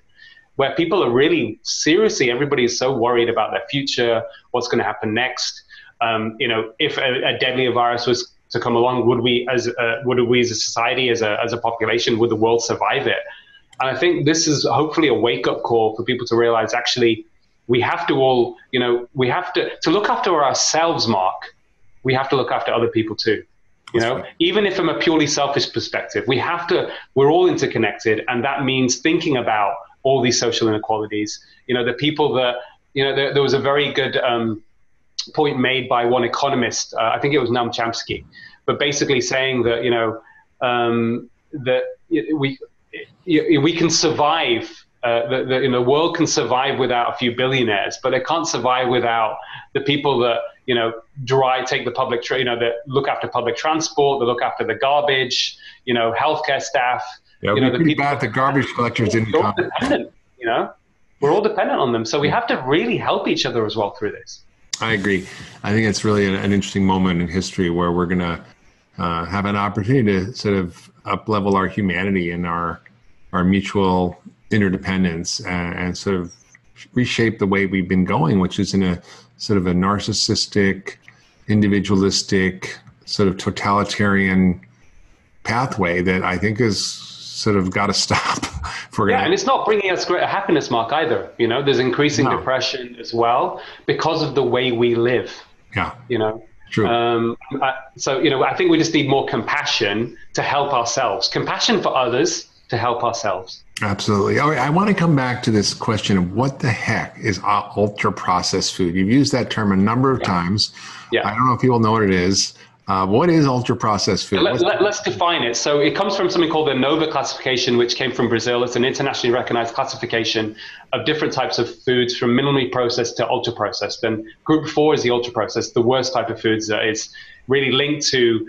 where people are really seriously, everybody is so worried about their future, what's going to happen next. If a deadlier virus was to come along, would we as a society, as a population, would the world survive it? And I think this is hopefully a wake-up call for people to realize, actually, we have to all, we have to look after ourselves, Mark. We have to look after other people too. Even if from a purely selfish perspective, we're all interconnected. And that means thinking about all these social inequalities. The people that, there was a very good point made by one economist, I think it was Noam Chomsky, but basically saying that, that we can survive, the world can survive without a few billionaires, but it can't survive without the people that, take the public, that look after public transport, that look after the garbage, healthcare staff. Yeah, we're pretty bad. The garbage collectors didn't come. We're all dependent on them. So we have to really help each other as well through this. I agree. I think it's really an interesting moment in history where we're going to have an opportunity to sort of up-level our humanity and our mutual interdependence and sort of reshape the way we've been going, which is in a sort of a narcissistic, individualistic, sort of totalitarian pathway that I think is sort of got to stop. And it's not bringing us greater happiness, Mark, either. There's increasing depression as well because of the way we live. Yeah. True. I think we just need more compassion to help ourselves, compassion for others to help ourselves. Absolutely. All right, I want to come back to this question of what the heck is ultra processed food? You've used that term a number of times. Yeah. I don't know if people know what it is. What is ultra processed food? Let's define it. So it comes from something called the NOVA classification, which came from Brazil. It's an internationally recognized classification of different types of foods from minimally processed to ultra processed. And group 4 is the ultra processed, the worst type of foods that is really linked to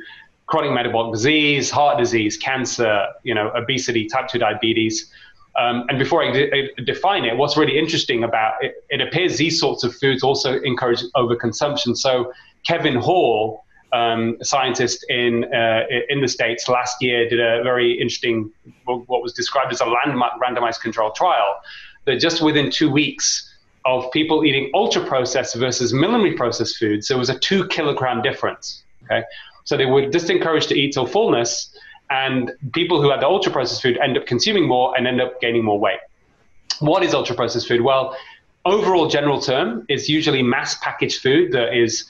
chronic metabolic disease, heart disease, cancer, obesity, type 2 diabetes. And before I define it, what's really interesting about it, it appears these sorts of foods also encourage overconsumption. So Kevin Hall, a scientist in the States, last year did a very interesting, what was described as a landmark randomized controlled trial, that just within 2 weeks of people eating ultra-processed versus minimally processed foods, there was a 2 kilogram difference. Okay, so they were just encouraged to eat till fullness, and people who had the ultra-processed food end up consuming more and end up gaining more weight. What is ultra-processed food? Well, overall general term, it's usually mass packaged food that is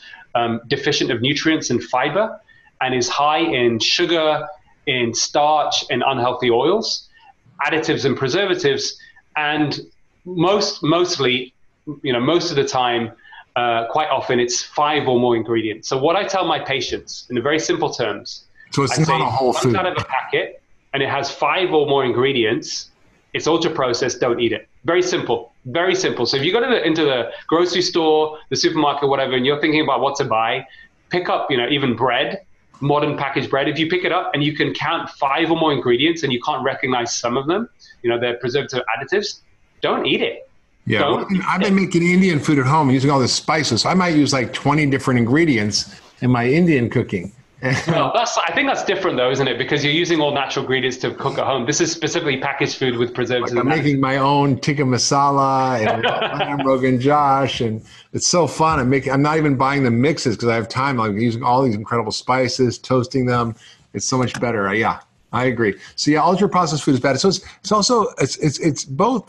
deficient of nutrients and fiber and is high in sugar, in starch, and unhealthy oils, additives and preservatives, and most of the time, quite often, it's 5 or more ingredients. So what I tell my patients in very simple terms, so it's not a whole food. Out of a packet and it has 5 or more ingredients, it's ultra processed, don't eat it. Very simple, very simple. So if you go into the grocery store, the supermarket, whatever, and you're thinking about what to buy, pick up, even bread, modern packaged bread. If you pick it up and you can count 5 or more ingredients and you can't recognize some of them, they're preservative additives, don't eat it. Yeah, I've been making Indian food at home using all the spices. So I might use like 20 different ingredients in my Indian cooking. Well, I think that's different though, isn't it? Because you're using all natural ingredients to cook at home. This is specifically packaged food with preservatives. I'm making my own tikka masala and Rogan Josh, and it's so fun. I'm not even buying the mixes because I have time. I'm using all these incredible spices, toasting them. It's so much better. I agree. So ultra processed food is bad. So it's also it's both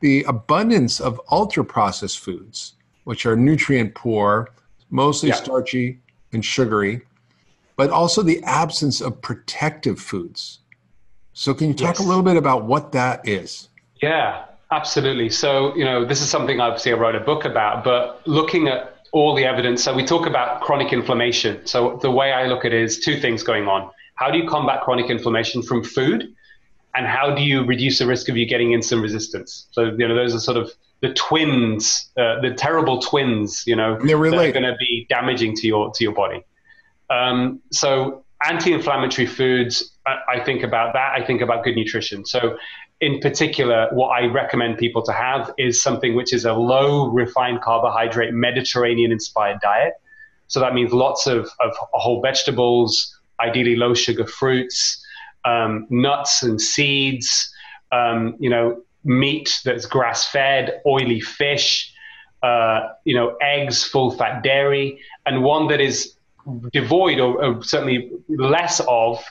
the abundance of ultra processed foods, which are nutrient poor, mostly starchy and sugary, but also the absence of protective foods. So can you talk a little bit about what that is? Yeah, absolutely. So, this is something obviously I wrote a book about, but looking at all the evidence, so we talk about chronic inflammation. So the way I look at it is 2 things going on. How do you combat chronic inflammation from food? And how do you reduce the risk of you getting insulin resistance? So, those are sort of the twins, the terrible twins, that are going to be damaging to your body. So anti-inflammatory foods, I think about that. I think about good nutrition. So in particular, what I recommend people to have is something which is a low refined carbohydrate, Mediterranean inspired diet. So that means lots of whole vegetables, ideally low sugar fruits, nuts and seeds, meat that's grass fed, oily fish, eggs, full fat dairy, and one that is devoid or certainly less of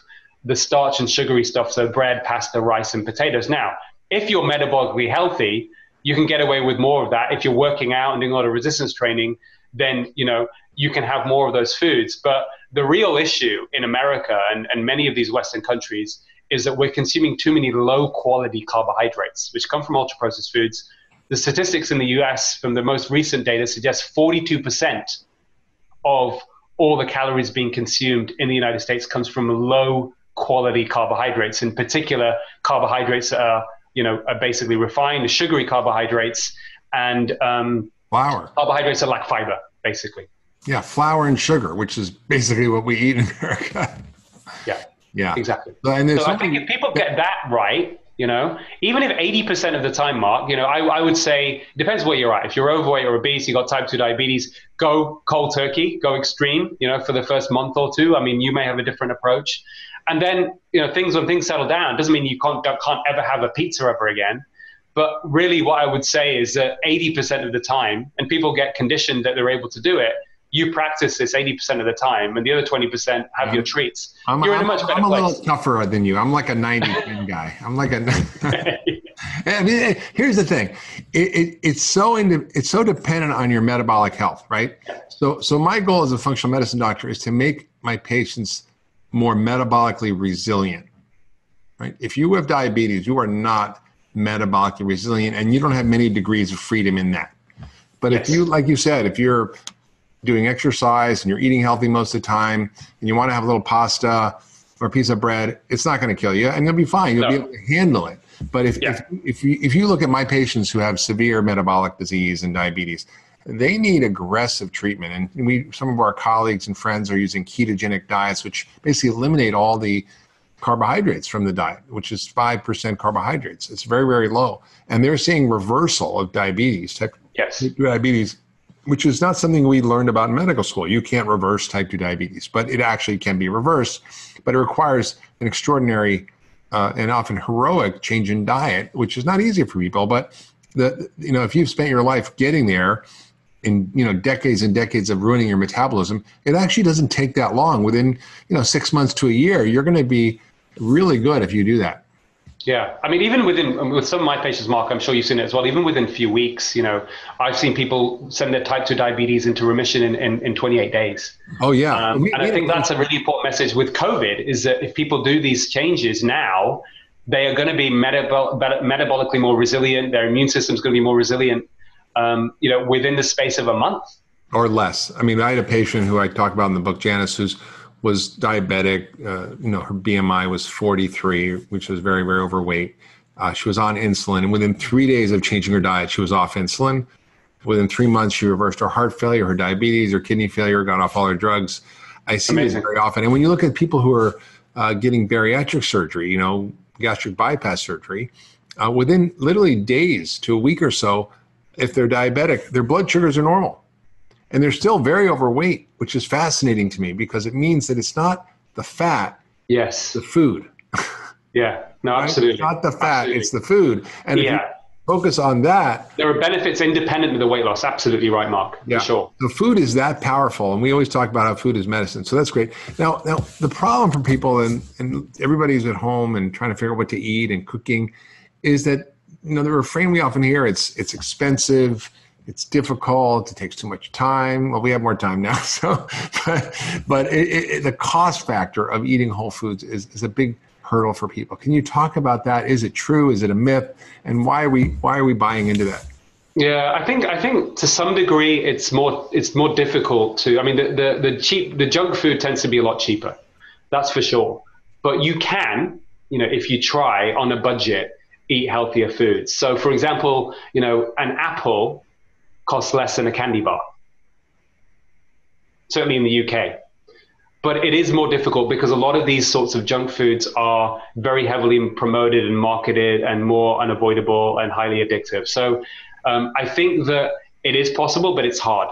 the starch and sugary stuff, so bread, pasta, rice, and potatoes. Now, if you're metabolically healthy, you can get away with more of that. If you're working out and doing a lot of resistance training, then you can have more of those foods. But the real issue in America and many of these Western countries is that we're consuming too many low-quality carbohydrates, which come from ultra-processed foods. The statistics in the US from the most recent data suggest 42% of all the calories being consumed in the United States comes from low-quality carbohydrates, in particular carbohydrates that are basically refined, sugary carbohydrates, and flour. Carbohydrates are like fiber, basically. Yeah, flour and sugar, which is basically what we eat in America. Yeah, exactly. So I think if people get that right, even if 80% of the time, Mark, I would say, depends where you're at. If you're overweight or obese, you got type 2 diabetes, go cold turkey, go extreme, for the first month or two. I mean, you may have a different approach. And then, when things settle down, doesn't mean you can't ever have a pizza ever again. But really what I would say is that 80% of the time, and people get conditioned that they're able to do it, you practice this 80% of the time, and the other 20% have your treats. You're in a much better place. I'm a little tougher than you. I'm like a 90-10 guy. I'm like I mean, here's the thing. It's so dependent on your metabolic health, right? So my goal as a functional medicine doctor is to make my patients more metabolically resilient, right? If you have diabetes, you are not metabolically resilient, and you don't have many degrees of freedom in that. But if you, like you said, if you're doing exercise and you're eating healthy most of the time and you want to have a little pasta or a piece of bread, it's not going to kill you and you'll be fine. You'll be able to handle it. But if you look at my patients who have severe metabolic disease and diabetes, they need aggressive treatment. And some of our colleagues and friends are using ketogenic diets, which basically eliminate all the carbohydrates from the diet, which is 5% carbohydrates. It's very, very low. And they're seeing reversal of diabetes, type 2 diabetes, which is not something we learned about in medical school. You can't reverse type 2 diabetes, but it actually can be reversed. But it requires an extraordinary and often heroic change in diet, which is not easy for people. But if you've spent your life getting there in decades and decades of ruining your metabolism, it actually doesn't take that long. Within 6 months to a year, you're going to be really good if you do that. Yeah, I mean, even with some of my patients, Mark, I'm sure you've seen it as well, even within a few weeks, I've seen people send their type 2 diabetes into remission in 28 days. Oh, yeah. And I think that's a really important message with COVID, is that if people do these changes now, they are going to be metabolically more resilient. Their immune system is going to be more resilient, within the space of a month. Or less. I mean, I had a patient who I talk about in the book, Janice, was diabetic. Her BMI was 43, which was very, very overweight. She was on insulin, and within 3 days of changing her diet, she was off insulin. Within 3 months, she reversed her heart failure, her diabetes, her kidney failure, got off all her drugs. I see this very often. And when you look at people who are getting bariatric surgery, gastric bypass surgery, within literally days to a week or so, if they're diabetic, their blood sugars are normal. And they're still very overweight, which is fascinating to me because it means that it's not the fat, the food. Yeah, no, right? absolutely. It's not the fat, it's the food. And if you focus on that. There are benefits independent of the weight loss. Absolutely right, Mark. Yeah, for sure. The food is that powerful. And we always talk about how food is medicine. So that's great. Now the problem for people and everybody's at home and trying to figure out what to eat and cooking is that, the refrain we often hear, it's expensive, it's difficult, it takes too much time. Well, we have more time now. So, but the cost factor of eating whole foods is a big hurdle for people. Can you talk about that? Is it true? Is it a myth? And why are we buying into that? Yeah, I think to some degree it's more difficult to. I mean, the junk food tends to be a lot cheaper, that's for sure. But you can, if you try on a budget, eat healthier foods. So, for example, an apple costs less than a candy bar, certainly in the UK. But it is more difficult because a lot of these sorts of junk foods are very heavily promoted and marketed and more unavoidable and highly addictive. So I think that it is possible, but it's hard.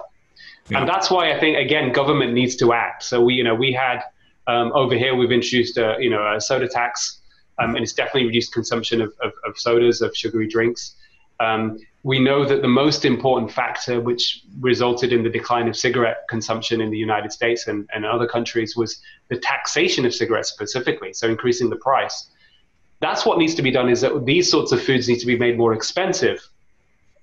Yeah. And that's why I think, again, government needs to act. So we had over here, we've introduced a soda tax, and it's definitely reduced consumption of sodas, of sugary drinks. We know that the most important factor which resulted in the decline of cigarette consumption in the United States and other countries was the taxation of cigarettes specifically, so increasing the price. That's what needs to be done, is that these sorts of foods need to be made more expensive,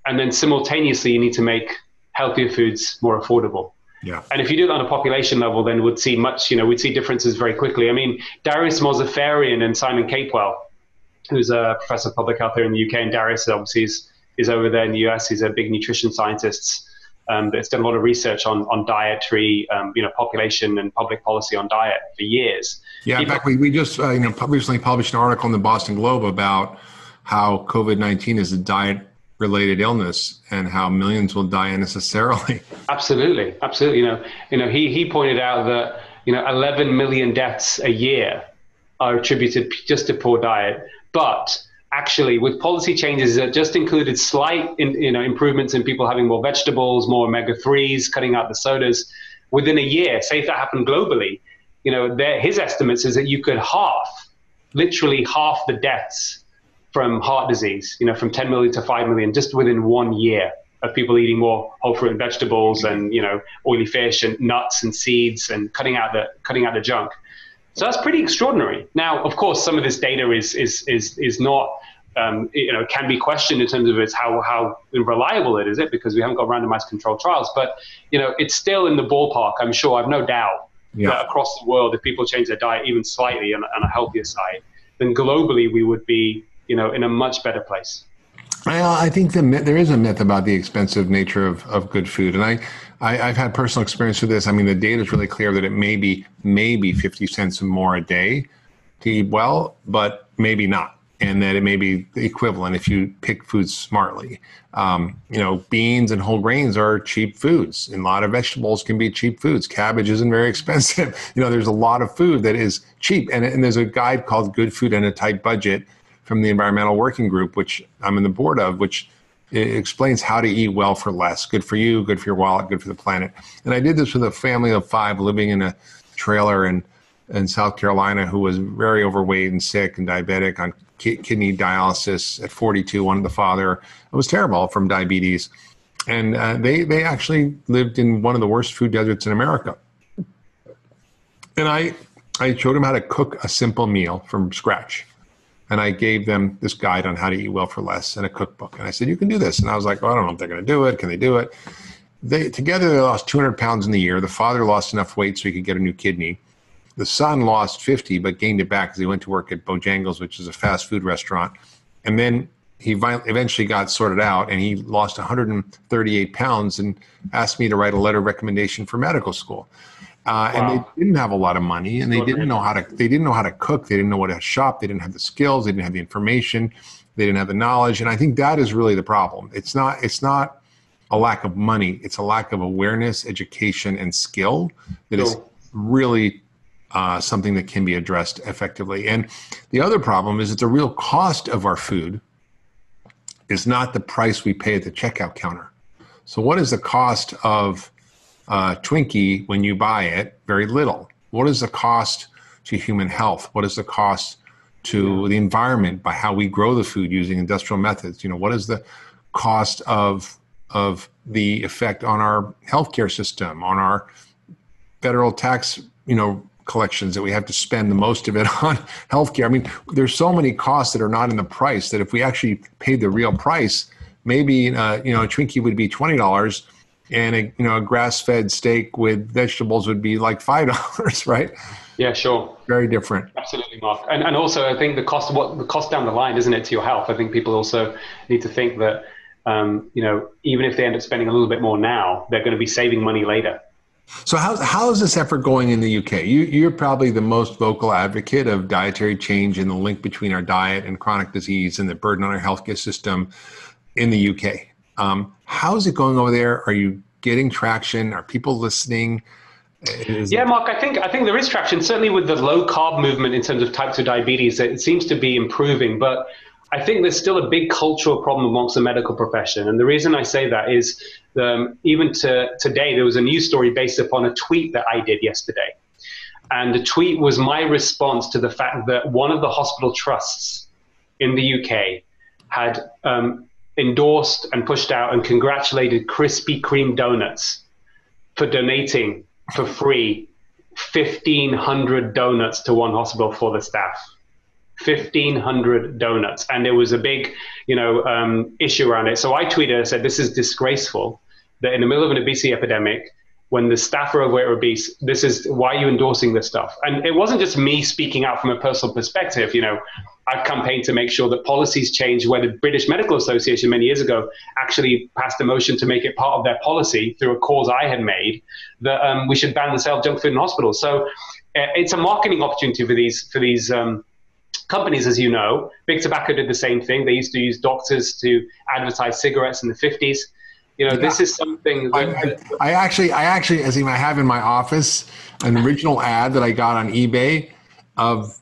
and then simultaneously you need to make healthier foods more affordable. Yeah. And if you do it on a population level, then we'd see we'd see differences very quickly. I mean, Darius Mozaffarian and Simon Capewell, who's a professor of public health here in the UK, and Darius obviously is over there in the US. He's a big nutrition scientist that's done a lot of research on dietary, population and public policy on diet for years. Yeah, in fact, we just recently published an article in the Boston Globe about how COVID-19 is a diet-related illness and how millions will die unnecessarily. Absolutely. He pointed out that 11 million deaths a year are attributed just to poor diet, but actually, with policy changes that just included slight, improvements in people having more vegetables, more omega-3s, cutting out the sodas, within a year, say if that happened globally, his estimates is that you could literally half the deaths from heart disease, from 10 million to 5 million, just within 1 year of people eating more whole fruit and vegetables and, oily fish and nuts and seeds and cutting out the junk. So that's pretty extraordinary. Now, of course, some of this data is not, can be questioned in terms of how reliable it is, because we haven't got randomized controlled trials. But, it's still in the ballpark, I'm sure. I've no doubt that across the world, if people change their diet even slightly on a healthier side, then globally we would be, in a much better place. I think there is a myth about the expensive nature of good food. And I've had personal experience with this. I mean, the data is really clear that it may be 50 cents more a day to eat well, but maybe not. And that it may be the equivalent if you pick foods smartly. Beans and whole grains are cheap foods. And a lot of vegetables can be cheap foods. Cabbage isn't very expensive. There's a lot of food that is cheap. And there's a guide called Good Food and a Tight Budget from the Environmental Working Group, which I'm in the board of, which explains how to eat well for less. Good for you, good for your wallet, good for the planet. And I did this with a family of 5 living in a trailer in South Carolina who was very overweight and sick and diabetic on kidney dialysis at 42. One of the father, it was terrible from diabetes. And they actually lived in one of the worst food deserts in America. And I showed them how to cook a simple meal from scratch. And I gave them this guide on how to eat well for less and a cookbook. And I said, you can do this. And I was like, well, I don't know if they're going to do it. Can they do it? Together, they lost 200 pounds in the year. The father lost enough weight so he could get a new kidney. The son lost 50, but gained it back because he went to work at Bojangles, which is a fast food restaurant. And then he eventually got sorted out, and he lost 138 pounds and asked me to write a letter of recommendation for medical school. Wow. And they didn't have a lot of money, and they didn't know how to cook. They didn't know what to shop. They didn't have the skills. They didn't have the information. They didn't have the knowledge. And I think that is really the problem. It's not a lack of money. It's a lack of awareness, education, and skill that is really something that can be addressed effectively. And the other problem is that the real cost of our food is not the price we pay at the checkout counter. So what is the cost of Twinkie when you buy it? Very little. What is the cost to human health? What is the cost to the environment by how we grow the food using industrial methods? What is the cost of the effect on our healthcare system, on our federal tax, collections that we have to spend the most of it on healthcare? I mean, there's so many costs that are not in the price that if we actually paid the real price, maybe a Twinkie would be $20. And a grass-fed steak with vegetables would be like $5, right? Yeah, sure. Very different. Absolutely, Mark. And also, I think the cost down the line, isn't it, to your health? I think people also need to think that even if they end up spending a little bit more now, they're going to be saving money later. So how is this effort going in the UK? You're probably the most vocal advocate of dietary change and the link between our diet and chronic disease and the burden on our healthcare system in the UK. How is it going over there? Are you getting traction? Are people listening? Yeah, Mark, I think there is traction, certainly with the low carb movement in terms of type 2 diabetes. It seems to be improving, but I think there's still a big cultural problem amongst the medical profession. And the reason I say that is even today, there was a news story based upon a tweet that I did yesterday. And the tweet was my response to the fact that one of the hospital trusts in the UK had endorsed and pushed out and congratulated Krispy Kreme donuts for donating for free 1,500 donuts to one hospital for the staff. 1,500 donuts. And there was a big, issue around it. So I tweeted, I said, this is disgraceful that in the middle of an obesity epidemic, when the staff are overweight or obese, this is why are you endorsing this stuff? And it wasn't just me speaking out from a personal perspective. I've campaigned to make sure that policies change, where the British Medical Association many years ago actually passed a motion to make it part of their policy through a cause I had made, that we should ban the sale of junk food in hospitals. So it's a marketing opportunity for these companies, as you know. Big Tobacco did the same thing. They used to use doctors to advertise cigarettes in the 50s. This is something that I actually, Aseem, I have in my office an original ad that I got on eBay of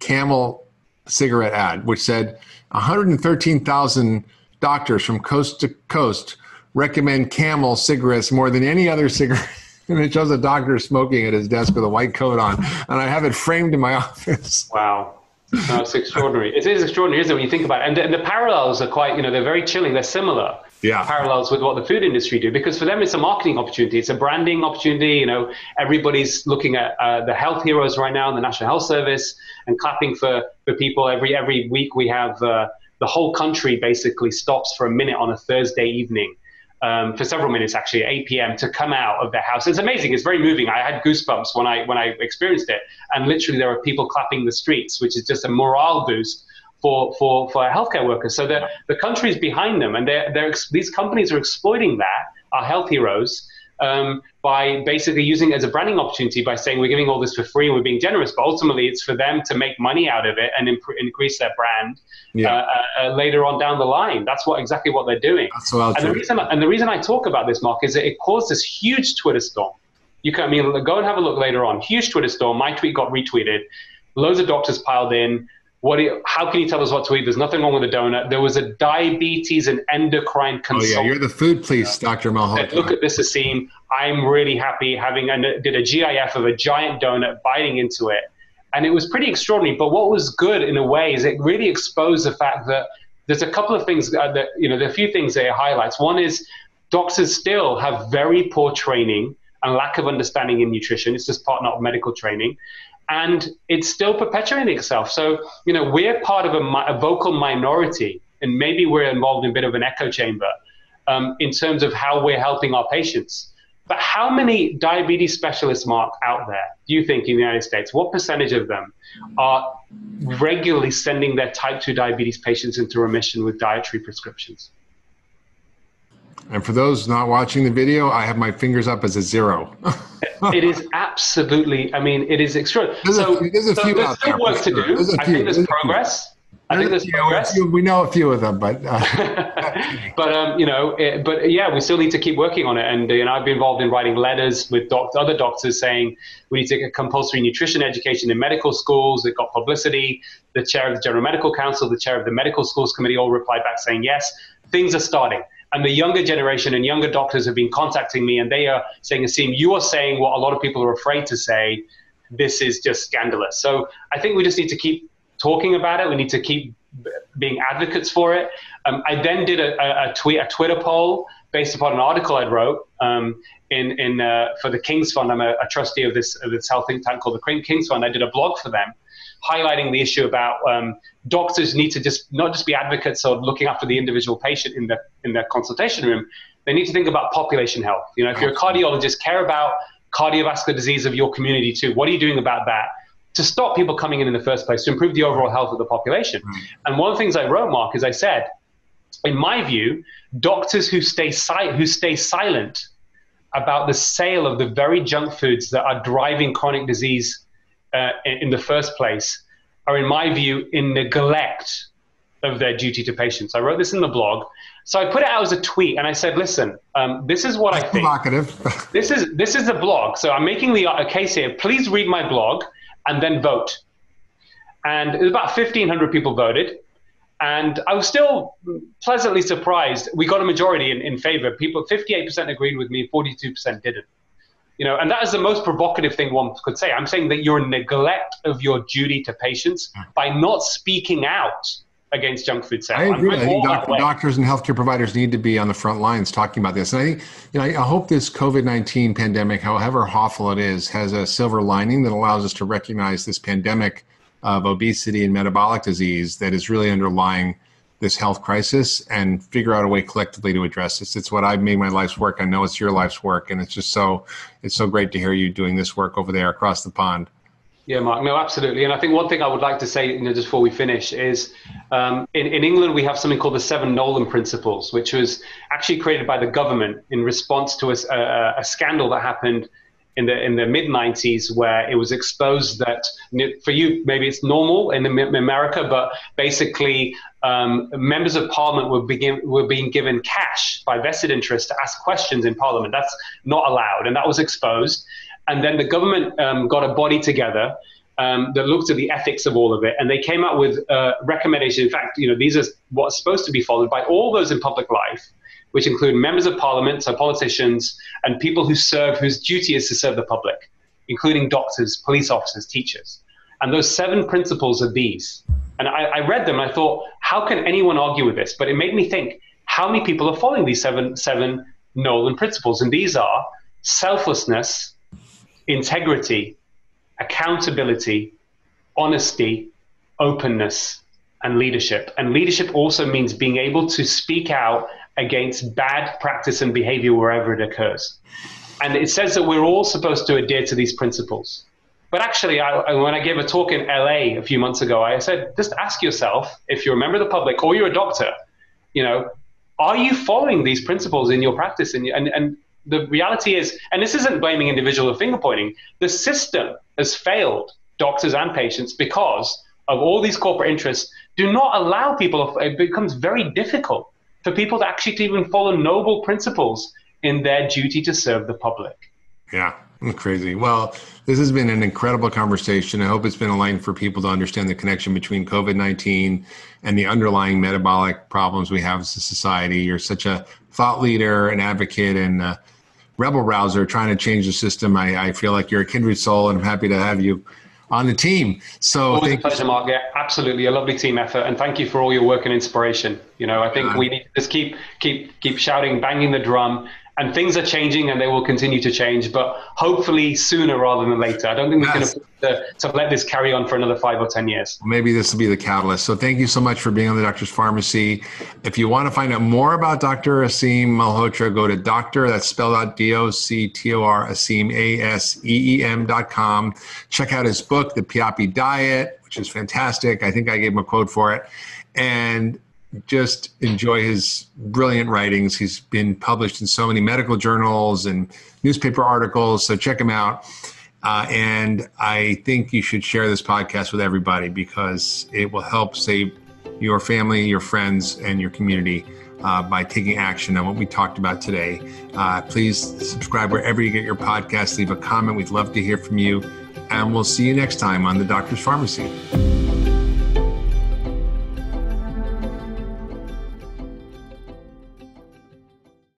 Camel cigarette ad, which said 113,000 doctors from coast to coast recommend Camel cigarettes more than any other cigarette. And it shows a doctor smoking at his desk with a white coat on, and I have it framed in my office. Wow. It's extraordinary. It is extraordinary, isn't it, when you think about it? And the parallels are quite, they're very chilling. They're similar. Yeah. Parallels with what the food industry do, because for them it's a marketing opportunity. It's a branding opportunity. Everybody's looking at the health heroes right now in the National Health Service and clapping for people. Every week we have the whole country basically stops for a minute on a Thursday evening. For several minutes, actually, at 8 p.m. to come out of their house. It's amazing. It's very moving. I had goosebumps when I experienced it. And literally, there are people clapping the streets, which is just a morale boost for healthcare workers. So the country's behind them, and these companies are exploiting that, our health heroes, by basically using it as a branding opportunity by saying we're giving all this for free and we're being generous, but ultimately it's for them to make money out of it and increase their brand later on down the line. That's exactly what they're doing. And the reason I talk about this, Mark, is that it caused this huge Twitter storm. Go and have a look later on. Huge Twitter storm. My tweet got retweeted. Loads of doctors piled in. How can you tell us what to eat? There's nothing wrong with a donut. There was a diabetes and endocrine consultant. Oh yeah, you're the food police, Dr. Malhotra. Look at this, Aseem. I'm really happy did a GIF of a giant donut biting into it. And it was pretty extraordinary. But what was good in a way is it really exposed the fact that there's a couple of things there are a few things that it highlights. One is doctors still have very poor training and lack of understanding in nutrition. It's just part not of medical training. And it's still perpetuating itself. So, we're part of a vocal minority, and maybe we're involved in a bit of an echo chamber in terms of how we're helping our patients. But how many diabetes specialists, Mark, out there do you think in the United States, what percentage of them are regularly sending their type 2 diabetes patients into remission with dietary prescriptions? And for those not watching the video, I have my fingers up as a 0. It is absolutely, it is extraordinary. There's still work to do. I think there's progress. We know a few of them, but we still need to keep working on it. And I've been involved in writing letters with other doctors saying we need to get compulsory nutrition education in medical schools. It got publicity. The chair of the General Medical Council, the chair of the Medical Schools Committee all replied back saying yes, things are starting. And the younger generation and younger doctors have been contacting me, and they are saying, Aseem, you are saying what a lot of people are afraid to say. This is just scandalous. So I think we just need to keep talking about it. We need to keep being advocates for it. I then did a Twitter poll based upon an article I wrote for the King's Fund. I'm a trustee of this health think tank called the King's Fund. I did a blog for them, highlighting the issue about doctors need to not just be advocates or looking after the individual patient in their consultation room. They need to think about population health. If you're a cardiologist, care about cardiovascular disease of your community too. What are you doing about that to stop people coming in the first place, to improve the overall health of the population? And one of the things I wrote, Mark, is I said, in my view, doctors who stay silent about the sale of the very junk foods that are driving chronic disease in the first place are, in my view, in neglect of their duty to patients. I wrote this in the blog. So I put it out as a tweet, and I said, listen, this is what I think. Provocative. This is the blog. So I'm making a case here. Please read my blog and then vote. And it was about 1,500 people voted. And I was still pleasantly surprised. We got a majority in favor. 58% agreed with me, 42% didn't. And that is the most provocative thing one could say. I'm saying that you're in neglect of your duty to patients by not speaking out against junk food sales. I agree. I think doctors and healthcare providers need to be on the front lines talking about this. And I think, I hope this COVID-19 pandemic, however awful it is, has a silver lining that allows us to recognize this pandemic of obesity and metabolic disease that is really underlying this health crisis and figure out a way collectively to address this. It's what I've made my life's work. I know it's your life's work, and it's so great to hear you doing this work over there across the pond. Yeah, Mark, no, absolutely. And I think one thing I would like to say, just before we finish is in England, we have something called the 7 Nolan Principles, which was actually created by the government in response to a scandal that happened in the mid-90s, where it was exposed that, for you, maybe it's normal in America, but basically members of parliament were being given cash by vested interest to ask questions in parliament. That's not allowed, and that was exposed. And then the government got a body together that looked at the ethics of all of it, and they came out with recommendations. In fact, these are what's supposed to be followed by all those in public life, which include members of parliament, so politicians, and people whose duty is to serve the public, including doctors, police officers, teachers. And those 7 principles are these. And I read them, and I thought, how can anyone argue with this? But it made me think, how many people are following these seven Nolan Principles? And these are selflessness, integrity, accountability, honesty, openness, and leadership. And leadership also means being able to speak out against bad practice and behavior wherever it occurs. And it says that we're all supposed to adhere to these principles. But actually, when I gave a talk in LA a few months ago, I said, just ask yourself, if you're a member of the public or you're a doctor, are you following these principles in your practice? And the reality is, and this isn't blaming individual or finger pointing, the system has failed doctors and patients because of all these corporate interests do not allow people, it becomes very difficult for people to actually even follow noble principles in their duty to serve the public. Yeah, crazy. Well, this has been an incredible conversation. I hope it's been enlightening for people to understand the connection between COVID-19 and the underlying metabolic problems we have as a society. You're such a thought leader, an advocate, and a rebel rouser trying to change the system. I feel like you're a kindred soul, and I'm happy to have you on the team. So always a pleasure, Mark. Yeah, absolutely. A lovely team effort. And thank you for all your work and inspiration. I think we need to just keep shouting, banging the drum. And things are changing, and they will continue to change, but hopefully sooner rather than later. I don't think we can afford to let this carry on for another 5 or 10 years. Maybe this will be the catalyst. So thank you so much for being on the Doctor's Pharmacy. If you want to find out more about Dr. Aseem Malhotra, go to doctor, that's spelled out DOCTOR, Aseem, ASEEM.com. Check out his book, The Pioppi Diet, which is fantastic. I think I gave him a quote for it. And just enjoy his brilliant writings. He's been published in so many medical journals and newspaper articles, so check him out. And I think you should share this podcast with everybody because it will help save your family, your friends, and your community by taking action on what we talked about today. Please subscribe wherever you get your podcasts. Leave a comment. We'd love to hear from you. And we'll see you next time on The Doctor's Pharmacy.